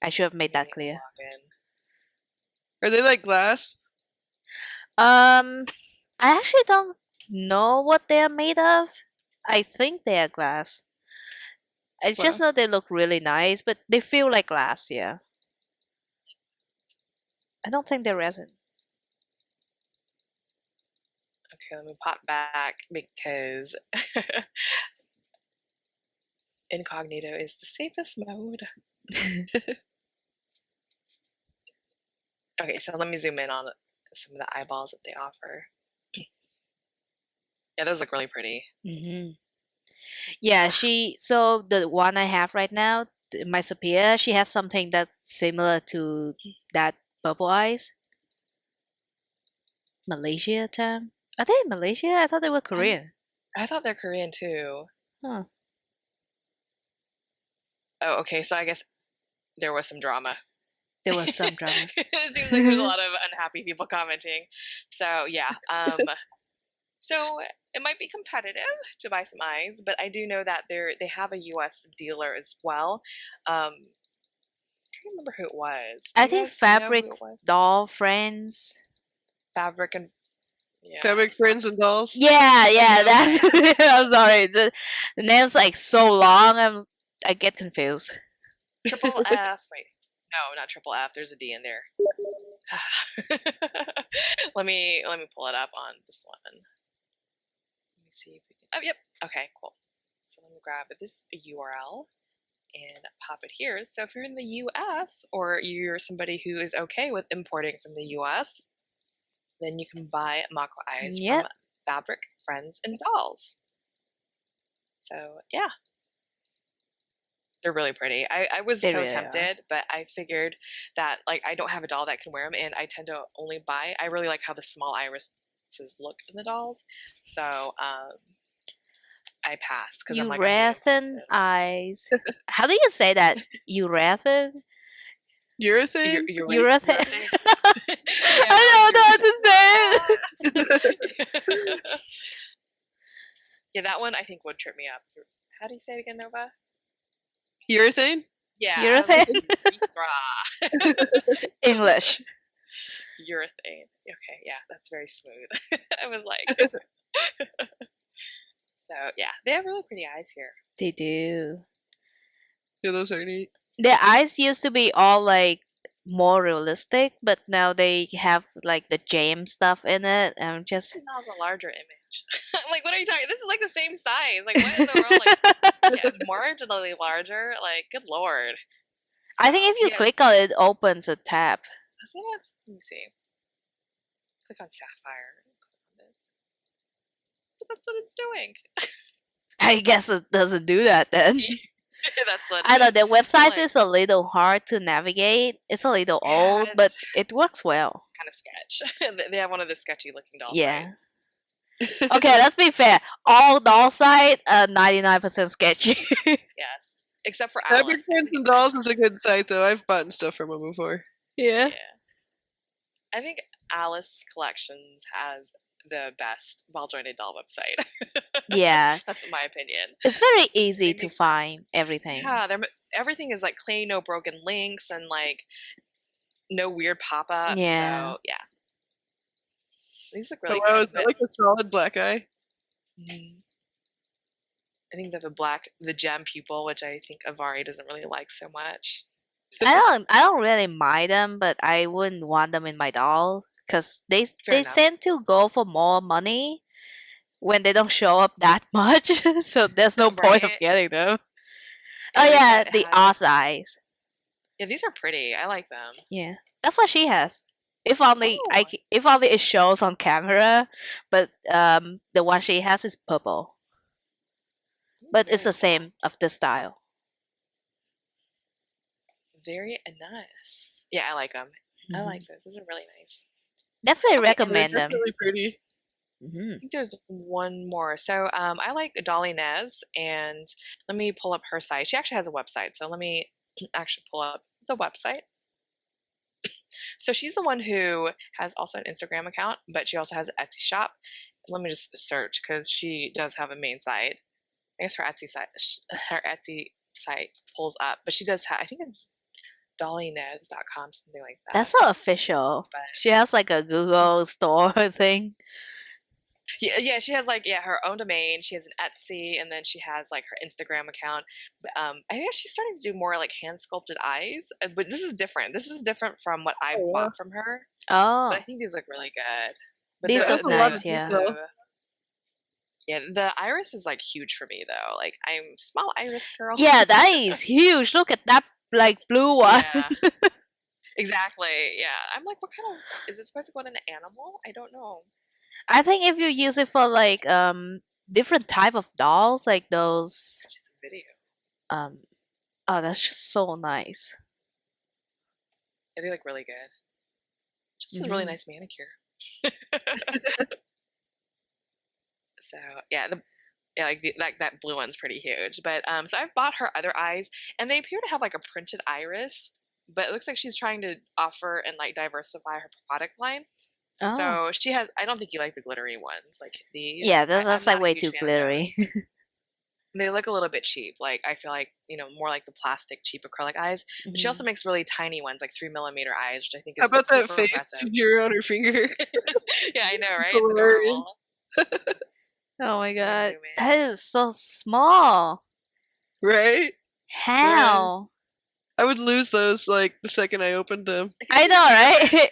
I should have made that clear. Are they like glass? I actually don't know what they are made of. I think they are glass. I just know they look really nice, but they feel like glass, yeah. I don't think they're resin. Okay, let me pop back because incognito is the safest mode. Okay, so let me zoom in on some of the eyeballs that they offer. Yeah, those look really pretty. Yeah, so the one I have right now, my Sophia, she has something that's similar to that bubble eyes. Malaysia term? Are they in Malaysia? I thought they were Korean. I thought they're Korean too. Huh. Oh, okay, so I guess there was some drama. There was some drama. It seems like there's a lot of unhappy people commenting. So yeah, so it might be competitive to buy some eyes, but I do know that they have a U.S. dealer as well. I can't remember who it was. I think Fabric Doll Friends. Fabric and Fabric Friends and Dolls. Yeah, that's. I'm sorry. The name's like so long. I get confused. Triple F. Wait, no, not Triple F. There's a D in there. let me pull it up on this one. Let me see if we can. Oh, yep. Okay, cool. So let me grab this URL and pop it here. So if you're in the US or you're somebody who is okay with importing from the US, then you can buy Mako Eyes from Fabric Friends and Dolls. So yeah, they're really pretty. I was so tempted, but I figured that like I don't have a doll that can wear them, and I tend to only buy. I really like how the small irises look in the dolls, so I passed because I'm like Urethane eyes. How do you say that? Urethane? Urethane? Urethane. I don't know how to say it. Yeah, that one I think would trip me up. How do you say it again, Nova? Urethane? Yeah. Urethane? English. Urethane. Okay, yeah, that's very smooth. I was like... So, yeah, they have really pretty eyes here. They do. Yeah, those are neat. Their eyes used to be all like more realistic, but now they have like the gem stuff in it. And just this is not the larger image. Like, what are you talking? This is like the same size. Like, what in the world? Like, marginally larger. Like, good lord. So, I think if you click on it, it opens a tab. Does it? Let me see. Click on Sapphire. But that's what it's doing. I guess it doesn't do that then. That's what I know the website is a little hard to navigate. It's a little old, but it works well. Kind of sketch. They have one of the sketchy looking doll sites. Okay, let's be fair. All doll site are 99% sketchy. Yes. Except for Alice. Fabric Friends and Dolls is a good site though. I've bought stuff from them before. Yeah. I think Alice Collections has the best ball-jointed doll website. Yeah. That's my opinion. It's very easy to find everything. Yeah, everything is like clean, no broken links, and like no weird pop-ups. Yeah. So, yeah. These look really good. Is it like a solid black eye? Mm-hmm. I think that the gem pupil, which I think Avari doesn't really like so much. I don't really mind them, but I wouldn't want them in my doll because they tend to go for more money when they don't show up that much. So there's no point of getting them. Oh yeah, the Ersa eyes. Yeah, these are pretty. I like them. Yeah, that's what she has. If only if only it shows on camera, but the one she has is purple. But it's the same of the style. Very nice. Yeah, I like them. I like those. Those are really nice. Definitely recommend them. Really pretty. I think there's one more. So I like Ines, and let me pull up her site. She actually has a website, so let me actually pull up the website. So she's the one who has also an Instagram account, but she also has an Etsy shop. Let me just search because she does have a main site. I guess her Etsy site pulls up, but she does have, I think it's dollines.com, something like that. That's not official. But she has like a Google store thing. Yeah, she has like her own domain. She has an Etsy, and then she has like her Instagram account. I think she's starting to do more like hand sculpted eyes, but this is different. This is different from what I bought from her. Oh, but I think these look really good. But these look nice, yeah. Yeah, the iris is like huge for me though. Like I'm a small iris girl. Yeah, that is huge. Look at that like blue one. Yeah. Exactly. Yeah. I'm like, what kind of is it supposed to go in an animal? I don't know. I think if you use it for like different type of dolls, like those just a video. Oh, that's just so nice. Yeah, they look really good. Just a really nice manicure. So yeah, like that blue one's pretty huge. But so I've bought her other eyes, and they appear to have like a printed iris, but it looks like she's trying to offer and like diversify her product line. Oh. So she has. I don't think you like the glittery ones, like these. Yeah, that's like way too glittery. They look a little bit cheap. Like I feel like more like the plastic cheap acrylic eyes. But she also makes really tiny ones, like 3mm eyes, which I think is. How about that face impressive. here on her finger? Yeah, I know, right? It's adorable. Oh my god, that is so small. Right? How? I would lose those like the second I opened them. I know, right?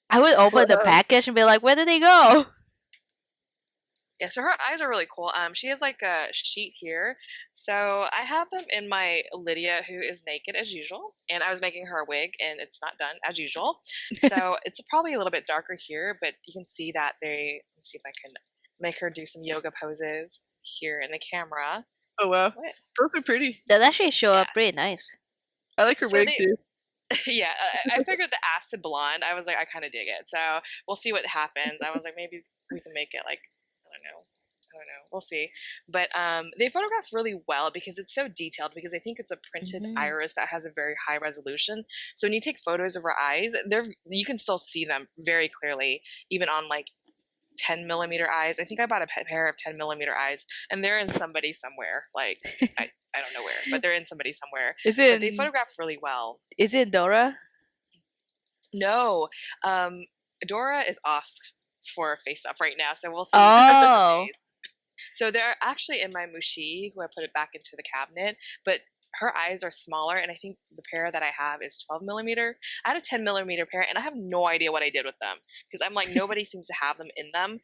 I would open the package and be like, where did they go? Yeah, so her eyes are really cool. She has like a sheet here. So I have them in my Lydia, who is naked as usual, and I was making her a wig, and it's not done as usual. So it's probably a little bit darker here, but you can see that let's see if I can make her do some yoga poses here in the camera. Oh wow, What? those are pretty. That actually show up Yes. pretty nice. I like her So wig too. Yeah, I figured the acid blonde. I was like, I kind of dig it. So we'll see what happens. I was like, maybe we can make it like, I don't know. We'll see. But they photograph really well because it's so detailed. Because I think it's a printed iris that has a very high resolution. So when you take photos of her eyes, you can still see them very clearly, even on like 10 millimeter eyes. I think I bought a pair of 10 millimeter eyes, and they're in somebody somewhere. Like I don't know where, but they're in somebody somewhere. Is But they it? photograph really well. Is it Dora? No, Dora is off for face up right now, so we'll see. Oh. So they're actually in my Mushi, who I put it back into the cabinet, but her eyes are smaller, and I think the pair that I have is 12 millimeter. I had a 10 millimeter pair, and I have no idea what I did with them because I'm like, nobody seems to have them in them.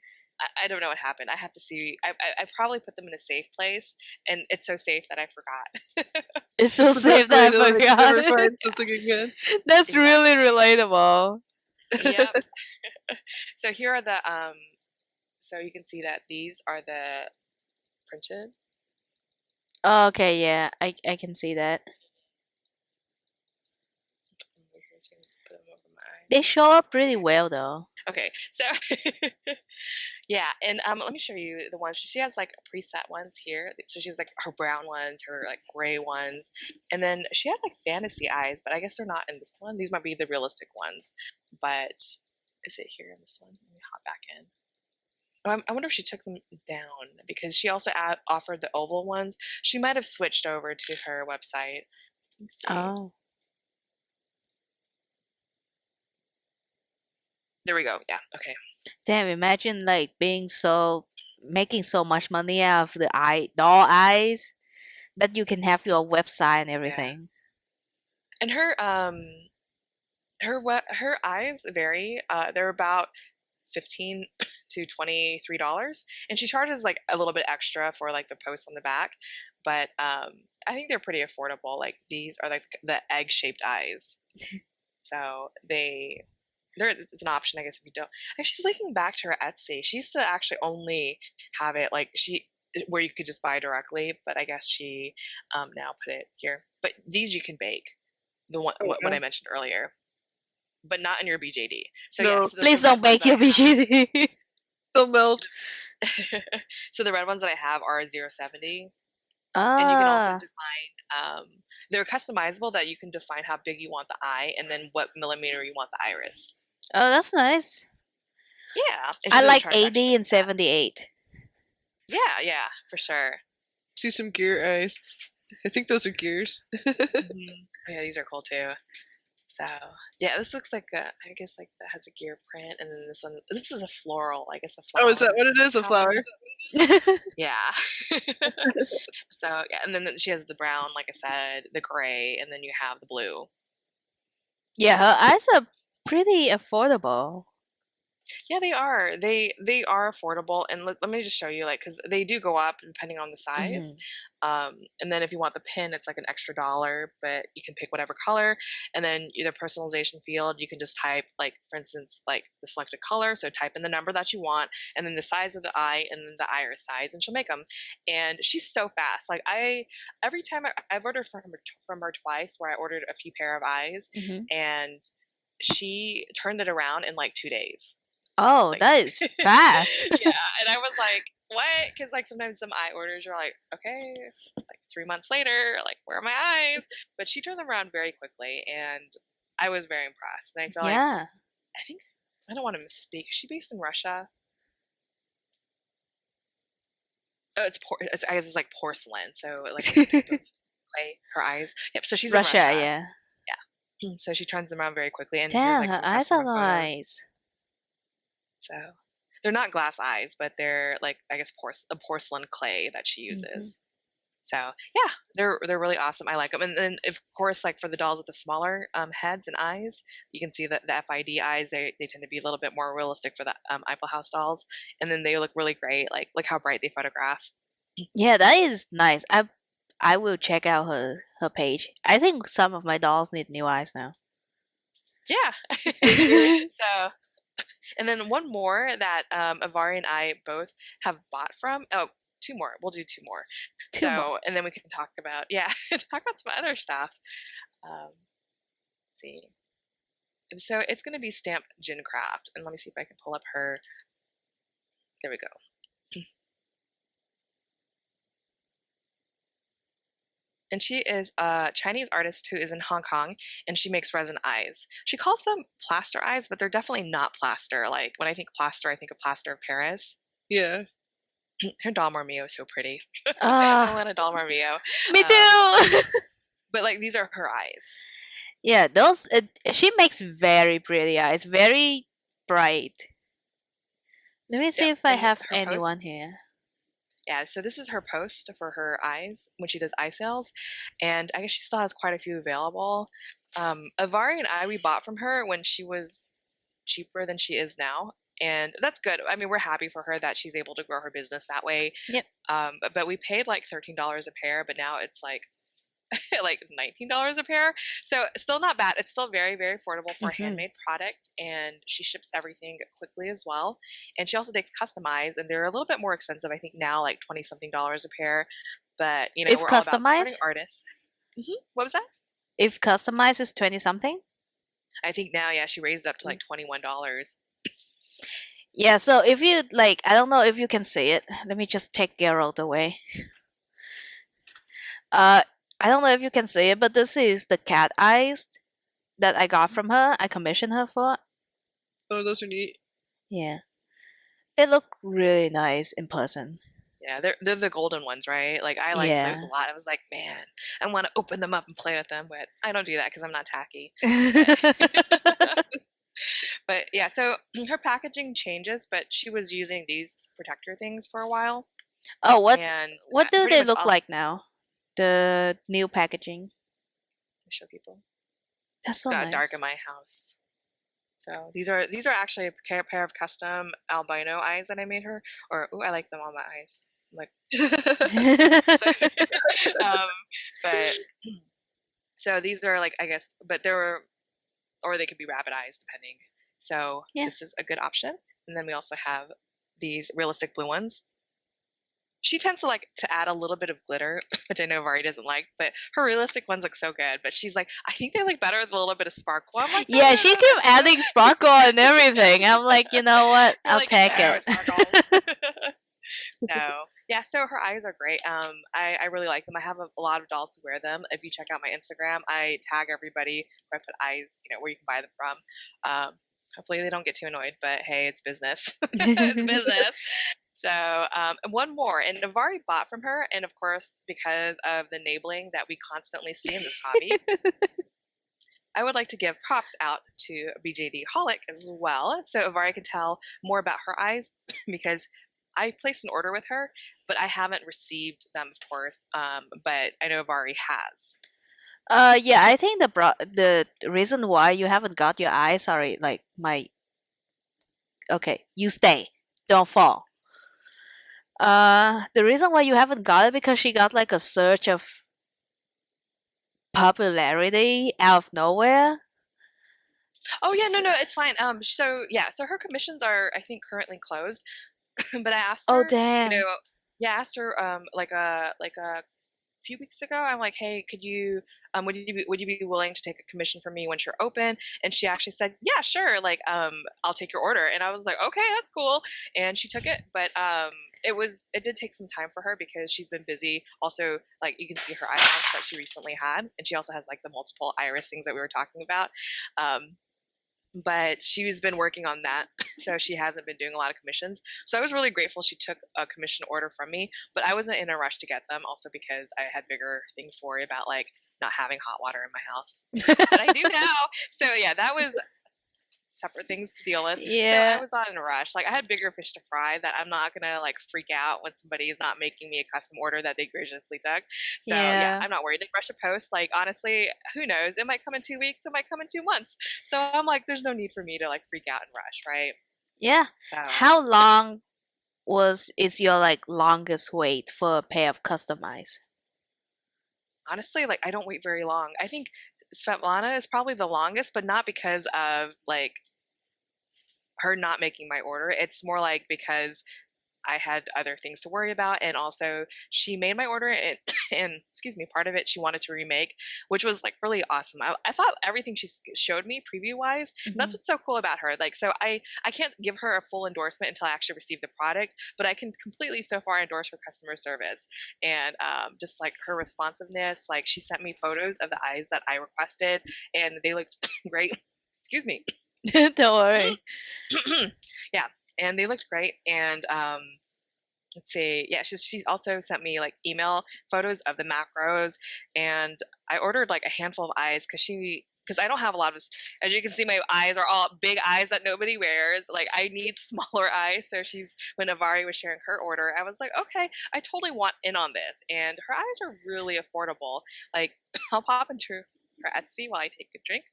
I don't know what happened. I have to see. I probably put them in a safe place, and it's so safe that I forgot. It's so safe that I forgot. Never find something again. That's really relatable. Yep. So here are the so you can see that these are the printed. Oh, okay, yeah, I can see that. They show up pretty well though. Okay, so yeah, and let me show you the ones. She has like preset ones here. So she has like her brown ones, her like gray ones, and then she had like fantasy eyes, but I guess they're not in this one. These might be the realistic ones. But is it here in this one? Let me hop back in. I wonder if she took them down because she also offered the oval ones. She might have switched over to her website. Let's see. Oh. There we go. Yeah. Okay. Damn, imagine like making so much money out of the doll eyes that you can have your website and everything. Yeah. And her eyes vary. They're about $15 to $23, and she charges like a little bit extra for like the posts on the back. But I think they're pretty affordable. Like these are like the egg-shaped eyes, so it's an option, I guess, if you don't. She's linking back to her Etsy. She used to actually only have it like where you could just buy directly, but I guess she now put it here. But these you can bake, the one what I mentioned earlier, but not in your BJD. So No. yeah, so Please don't bake your BJD. They'll melt. So the red ones that I have are 070. And you can also define they're customizable, that you can define how big you want the eye and then what millimeter you want the iris. Oh, that's nice. Yeah. I like 80 and 78. Yeah, for sure. See some gear eyes. I think those are gears. Oh, yeah, these are cool too. So yeah, this looks like I guess like that has a gear print, and then this is a floral. I guess a flower. Oh, is that what it is? A flower? Yeah. So yeah, and then she has the brown, like I said, the gray, and then you have the blue. Yeah, her eyes are pretty affordable. Yeah, they are. They are affordable, and let me just show you, like, because they do go up depending on the size. And then if you want the pin, it's like an extra $1, but you can pick whatever color. And then the personalization field, you can just type, like, for instance, like the selected color. So type in the number that you want, and then the size of the eye, and then the iris size, and she'll make them. And she's so fast. Like every time I've ordered from her twice, where I ordered a few pair of eyes, and she turned it around in like 2 days. Oh, like, that is fast. Yeah, and I was like, what? Because like sometimes some eye orders are like, okay, like 3 months later, like, where are my eyes? But she turned them around very quickly, and I was very impressed. And I feel like, I think, I don't want to misspeak. Is she based in Russia? Oh, I guess it's like porcelain, so like a type of clay, her eyes. Yep, so she's Russia, in Russia. Yeah. So she turns them around very quickly, and damn, here's like her eyes are nice. So they're not glass eyes, but they're like, I guess, a porcelain clay that she uses. So yeah, they're really awesome. I like them. And then of course, like for the dolls with the smaller heads and eyes, you can see that the FID eyes they tend to be a little bit more realistic for the Eiffel House dolls, and then they look really great. Like look how bright they photograph. Yeah, that is nice. I will check out her page. I think some of my dolls need new eyes now. Yeah. So, and then one more that Avari and I both have bought from. Oh, two more. We'll do two more. Two more. So, and then we can talk about talk about some other stuff. Let's see. And so it's going to be stamped Gin Craft, and let me see if I can pull up her. There we go. And she is a Chinese artist who is in Hong Kong, and she makes resin eyes. She calls them plaster eyes, but they're definitely not plaster. Like when I think plaster, I think of plaster of Paris. Yeah. Her Dalmar Mio is so pretty. I want a Dalmar Mio. Me too. But like these are her eyes. Yeah, those. She makes very pretty eyes, very bright. Let me see if I have anyone here. Yeah, so this is her post for her eyes when she does eye sales, and I guess she still has quite a few available. Avari and I, we bought from her when she was cheaper than she is now, and that's good. I mean, we're happy for her that she's able to grow her business that way. Yep. But we paid like $13 a pair, but now it's like like $19 a pair. So still not bad. It's still very, very affordable for a handmade product, and she ships everything quickly as well. And she also takes customized, and they're a little bit more expensive. I think now like $20-something a pair. But you know, if we're all about supporting customized artists. What was that? If customized is 20 something? I think now, yeah, she raised it up to like $21. Yeah, so if you like, I don't know if you can see it. Let me just take Geralt away. I don't know if you can see it, but this is the cat eyes that I got from her. I commissioned her for. Oh, those are neat. Yeah. They look really nice in person. Yeah, they're the golden ones, right? Like I like those a lot. I was like, man, I want to open them up and play with them, but I don't do that because I'm not tacky. But yeah, so her packaging changes, but she was using these protector things for a while. Oh, what do they look like now? The new packaging. Show people. That's so nice. Dark in my house. So these are actually a pair of custom albino eyes that I made her. Or I like them on my eyes. I'm like, but so these are like, I guess, but or they could be rabbit eyes depending. So this is a good option. And then we also have these realistic blue ones. She tends to like to add a little bit of glitter, which I know Vari doesn't like, but her realistic ones look so good. But she's like, I think they look better with a little bit of sparkle. I'm like, yeah, she kept adding sparkle and everything. I'm like, you know what? I'll take it. So yeah, so her eyes are great. I really like them. I have a lot of dolls who wear them. If you check out my Instagram, I tag everybody where I put eyes, where you can buy them from. Hopefully they don't get too annoyed, but hey, it's business. It's business. So one more, and Avari bought from her, and of course, because of the enabling that we constantly see in this hobby, I would like to give props out to BJDholic as well. So Avari can tell more about her eyes because I placed an order with her, but I haven't received them, of course. But I know Avari has. Yeah, I think the reason why you haven't got your eyes, sorry, like okay, you stay, don't fall. The reason why you haven't got it because she got like a surge of popularity out of nowhere. Oh yeah, no, it's fine. So her commissions are, I think, currently closed. But I asked her. Oh damn. I asked her like a few weeks ago. I'm like, hey, could you would you be willing to take a commission from me once you're open? And she actually said, yeah, sure. Like I'll take your order. And I was like, okay, that's cool. And she took it, but it did take some time for her because she's been busy. Also, like you can see her eye launch that she recently had, and she also has like the multiple iris things that we were talking about. But she's been working on that, so she hasn't been doing a lot of commissions. So I was really grateful she took a commission order from me, but I wasn't in a rush to get them, also because I had bigger things to worry about, like not having hot water in my house. But I do now. So yeah, that was separate things to deal with. Yeah. So I was not in a rush. Like I had bigger fish to fry that I'm not gonna like freak out when somebody is not making me a custom order that they graciously took. So yeah, I'm not worried. Like rush a post, like honestly, who knows? It might come in 2 weeks, it might come in 2 months. So I'm like, there's no need for me to like freak out and rush, right? Yeah. So How long is your like longest wait for a pair of custom eyes? honestly, like I don't wait very long. I think Svetlana is probably the longest, but not because of like her not making my order. It's more like because I had other things to worry about, and also she made my order, and excuse me, part of it she wanted to remake, which was like really awesome. I thought everything she showed me preview wise, that's what's so cool about her. Like, so I can't give her a full endorsement until I actually receive the product, but I can completely so far endorse her customer service and just like her responsiveness. Like she sent me photos of the eyes that I requested, and they looked great. Excuse me. Don't worry. Yeah, and they looked great. And let's see, yeah, she also sent me like email photos of the macros, and I ordered like a handful of eyes because I don't have a lot of this. As you can see, my eyes are all big eyes that nobody wears. Like I need smaller eyes. So when Avari was sharing her order, I was like, okay, I totally want in on this. And her eyes are really affordable. Like I'll pop into her Etsy while I take a drink.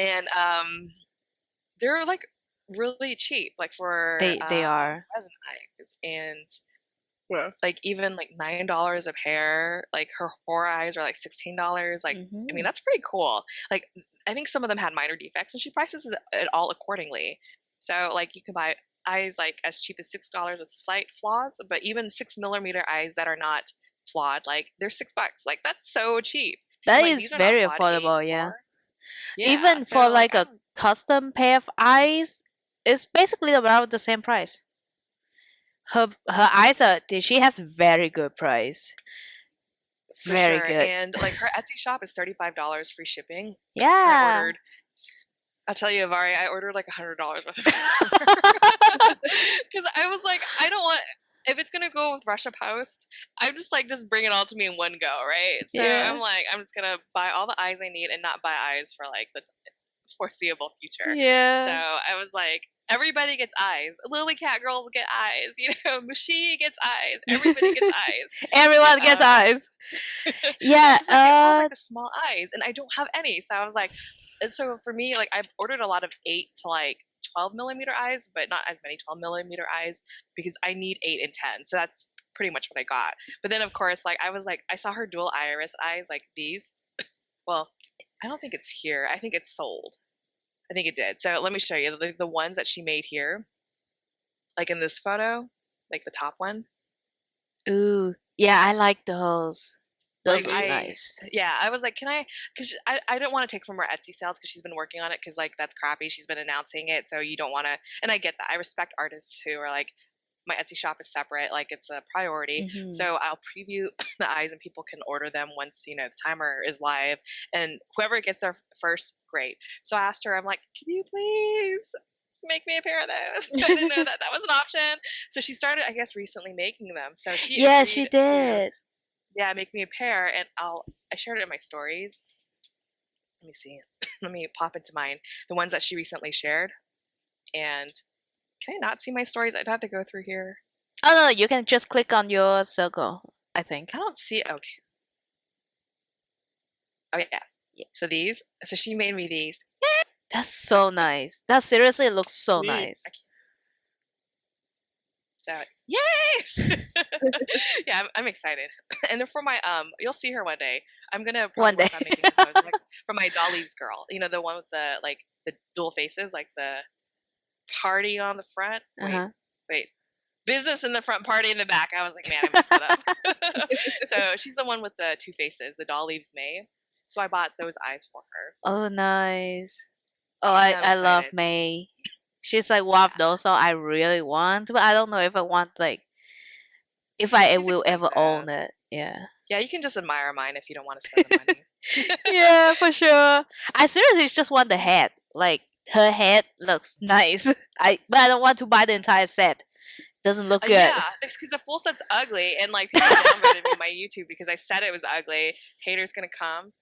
And they're like really cheap, like for they are resin eyes, and Wow. like even like $9 a pair. Like her horror eyes are like $16. Like I mean that's pretty cool. Like I think some of them had minor defects, and she prices it all accordingly. So like you can buy eyes like as cheap as $6 with slight flaws, but even 6mm eyes that are not flawed, like they're $6. Like that's so cheap. that Like, is these are not very flawed affordable. A4. Yeah, even so for like like a custom pair of eyes, it's basically about the same price. Her eyes are she has very good price. for Very sure. good. And like her Etsy shop is $35 free shipping. Yeah. I'll tell you, Avari, I ordered like $100 worth of things from her. Because I was like, I don't want, if it's gonna go with Russia Post, I'm just like, just bring it all to me in one go, right? So Yeah. I'm like, I'm just gonna buy all the eyes I need and not buy eyes for like the foreseeable future. Yeah. So I was like, everybody gets eyes. Lily Cat girls get eyes. You know, Mushi gets eyes. Everybody gets eyes. Everyone gets eyes. Yeah. Because like, they all like the small eyes, and I don't have any. So I was like, so for me, like I ordered a lot of 8 to like 12mm eyes, but not as many 12mm eyes because I need 8 and 10. So that's pretty much what I got. But then of course, like I was like, I saw her dual iris eyes, like these. Well, I don't think it's here. I think it's sold. I think it did. So let me show you the ones that she made here. Like in this photo, like the top one. Ooh. Yeah, I like those. Those Like, look nice. Yeah, I was like, can I? Because I didn't want to take from her Etsy sales because she's been working on it. Because like that's crappy. She's been announcing it, so you don't want to. And I get that. I respect artists who are like, my Etsy shop is separate. Like it's a priority. So I'll preview the eyes, and people can order them once the timer is live. And whoever gets there first, great. So I asked her, I'm like, can you please make me a pair of those? I didn't know that was an option. So she started, I guess, recently making them. So she she did. make me a pair, and I shared it in my stories. Let me see. Let me pop into mine. The ones that she recently shared. And can I not see my stories? I'd have to go through here. Oh no, you can just click on your circle, I think. I don't see. Okay. Oh yeah. So these. So she made me these. That's so nice. That seriously looks so Sweet. nice. So yay! Yeah, I'm excited, and they're for my You'll see her one day. I'm gonna probably work on making some photos for my Dolly's girl. You know, the one with the dual faces, like the party on the front. Wait, business in the front, party in the back. I was like, man, I messed it up. So she's the one with the 2 faces. The doll leaves May. So I bought those eyes for her. Oh, nice. Oh, I love May. She's like one of those so I really want, but I don't know if I want if I will ever own it. Yeah. Yeah, you can just admire mine if you don't want to spend the money. Yeah, for sure. I seriously just want the head. Like her head looks nice. But I don't want to buy the entire set. Doesn't look good. Yeah, because the full set's ugly, and like people downvoted me on my YouTube because I said it was ugly. Haters gonna come.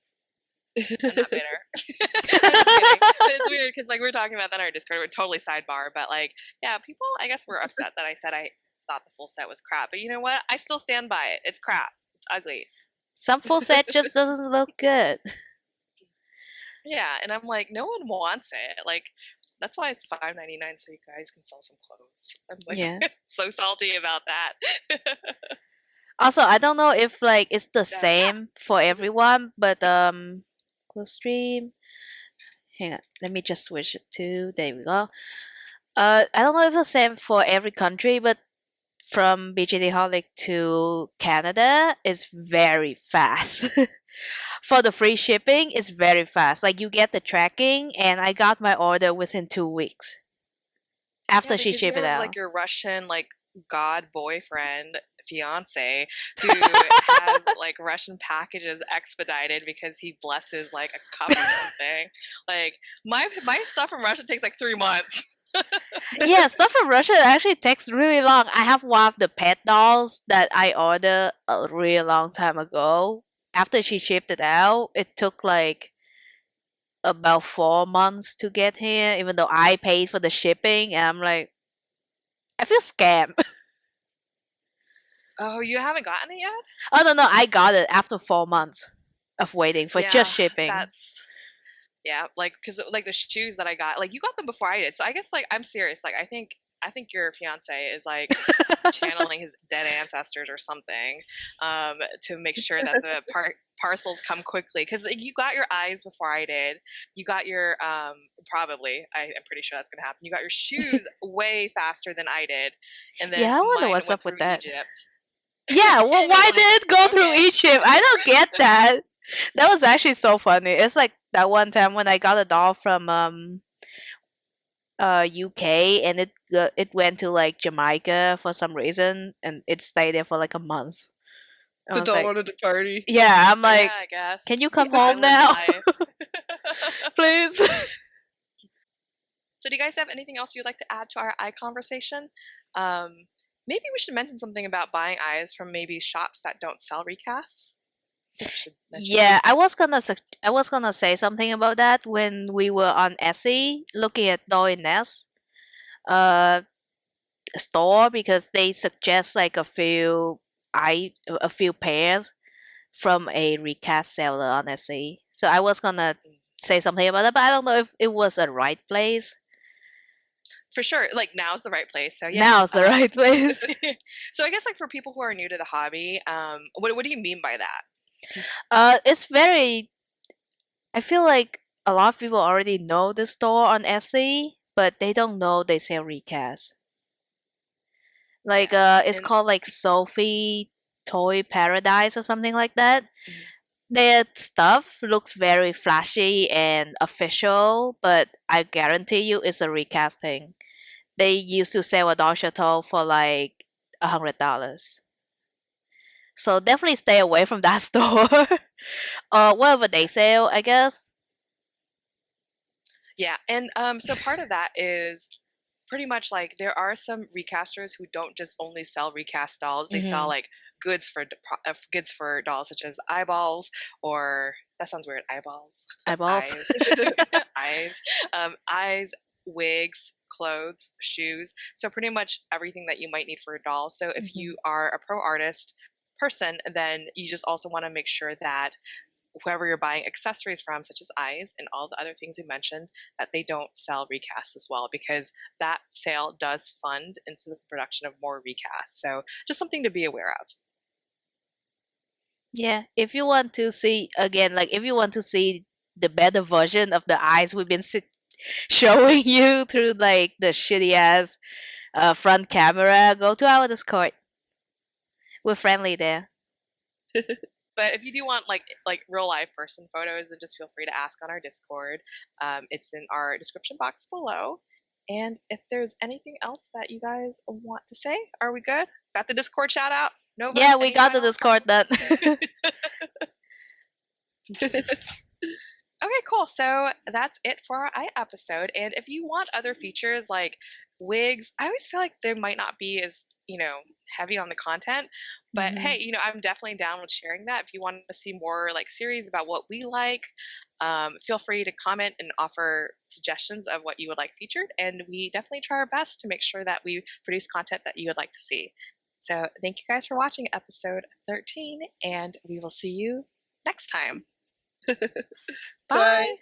I'm not bitter. I'm just kidding. But it's weird because like we were talking about that on our Discord. We're totally sidebar, but like yeah, people I guess were upset that I said I thought the full set was crap. But you know what? I still stand by it. It's crap. It's ugly. Some full set just doesn't look good. Yeah, and I'm like, no one wants it. Like that's why it's $5.99 so you guys can sell some clothes. I'm like Yeah. so salty about that. Also, I don't know if like it's the Yeah. same for everyone, but close stream. Hang on, let me just switch it to. There we go. I don't know if it's the same for every country, but from BJDholic to Canada is very fast. For the free shipping, it's very fast. Like you get the tracking, and I got my order within 2 weeks after she because shipped you it have, out. like your Russian like god boyfriend fiance who has like Russian packages expedited because he blesses like a cup or something. Like my stuff from Russia takes like 3 months. Yeah, stuff from Russia actually takes really long. I have one of the pet dolls that I ordered a really long time ago. After she shipped it out, it took like about 4 months to get here, even though I paid for the shipping. And I'm like, I feel scammed. Oh, you haven't gotten it yet? Oh, no, I got it after 4 months of waiting for just shipping. Yeah, like because like the shoes that I got, like you got them before I did. So I guess like I'm serious. Like I think your fiance is like channeling his dead ancestors or something to make sure that the parcels come quickly. Because you got your eyes before I did. You got your probably I'm pretty sure that's gonna happen. You got your shoes way faster than I did, and then Yeah, I wonder mine what's went up with through that. Egypt. Yeah, well, And why I'm like, did it go through okay. Egypt? I don't get that. That was actually so funny. It's like that one time when I got a doll from UK, and it went to like Jamaica for some reason, and it stayed there for like a month. I The was doll like, wanted to party. yeah, I'm like, Yeah, I guess. can you come The home island now, life. please? So do you guys have anything else you'd like to add to our eye conversation? Maybe we should mention something about buying eyes from maybe shops that don't sell recasts. I think we should mention Yeah, that. I was gonna say something about that when we were on Etsy looking at Ines uh store, because they suggest like a few pairs from a recast seller on Etsy. So I was gonna say something about that, but I don't know if it was a right place. For sure, like now's the right place. So yeah, Now's the right place. So I guess like for people who are new to the hobby, what do you mean by that? It's very. I feel like a lot of people already know the store on Etsy, but they don't know they sell recast. Like it's And called like Sophie Toy Paradise or something like that. Their stuff looks very flashy and official, but I guarantee you it's a recasting. They used to sell a doll chateau for like $100. So definitely stay away from that store. Whatever they sell, I guess. yeah, and so part of that is pretty much like there are some recasters who don't just only sell recast dolls. They sell like goods for dolls such as eyeballs, or that sounds weird, eyeballs. Eyeballs. Eyes, eyes, wigs, clothes, shoes. So pretty much everything that you might need for a doll. So if you are a pro artist person, then you just also want to make sure that whoever you're buying accessories from, such as eyes and all the other things we mentioned, that they don't sell recasts as well, because that sale does fund into the production of more recasts. So just something to be aware of. Yeah, if you want to see again, like if you want to see the better version of the eyes we've been showing you through like the shitty ass front camera, go to our Discord. We're friendly there. But if you do want like real life person photos, then just feel free to ask on our Discord. It's in our description box below. And if there's anything else that you guys want to say, are we good? Got the Discord shout out? No. Yeah, we got the Discord done. Okay, cool. So that's it for our eye episode. And if you want other features like wigs. I always feel like there might not be as, heavy on the content, but Mhm. hey, I'm definitely down with sharing that. If you want to see more like series about what we like, feel free to comment and offer suggestions of what you would like featured, and we definitely try our best to make sure that we produce content that you would like to see. So thank you guys for watching episode 13, and we will see you next time. Bye. Bye.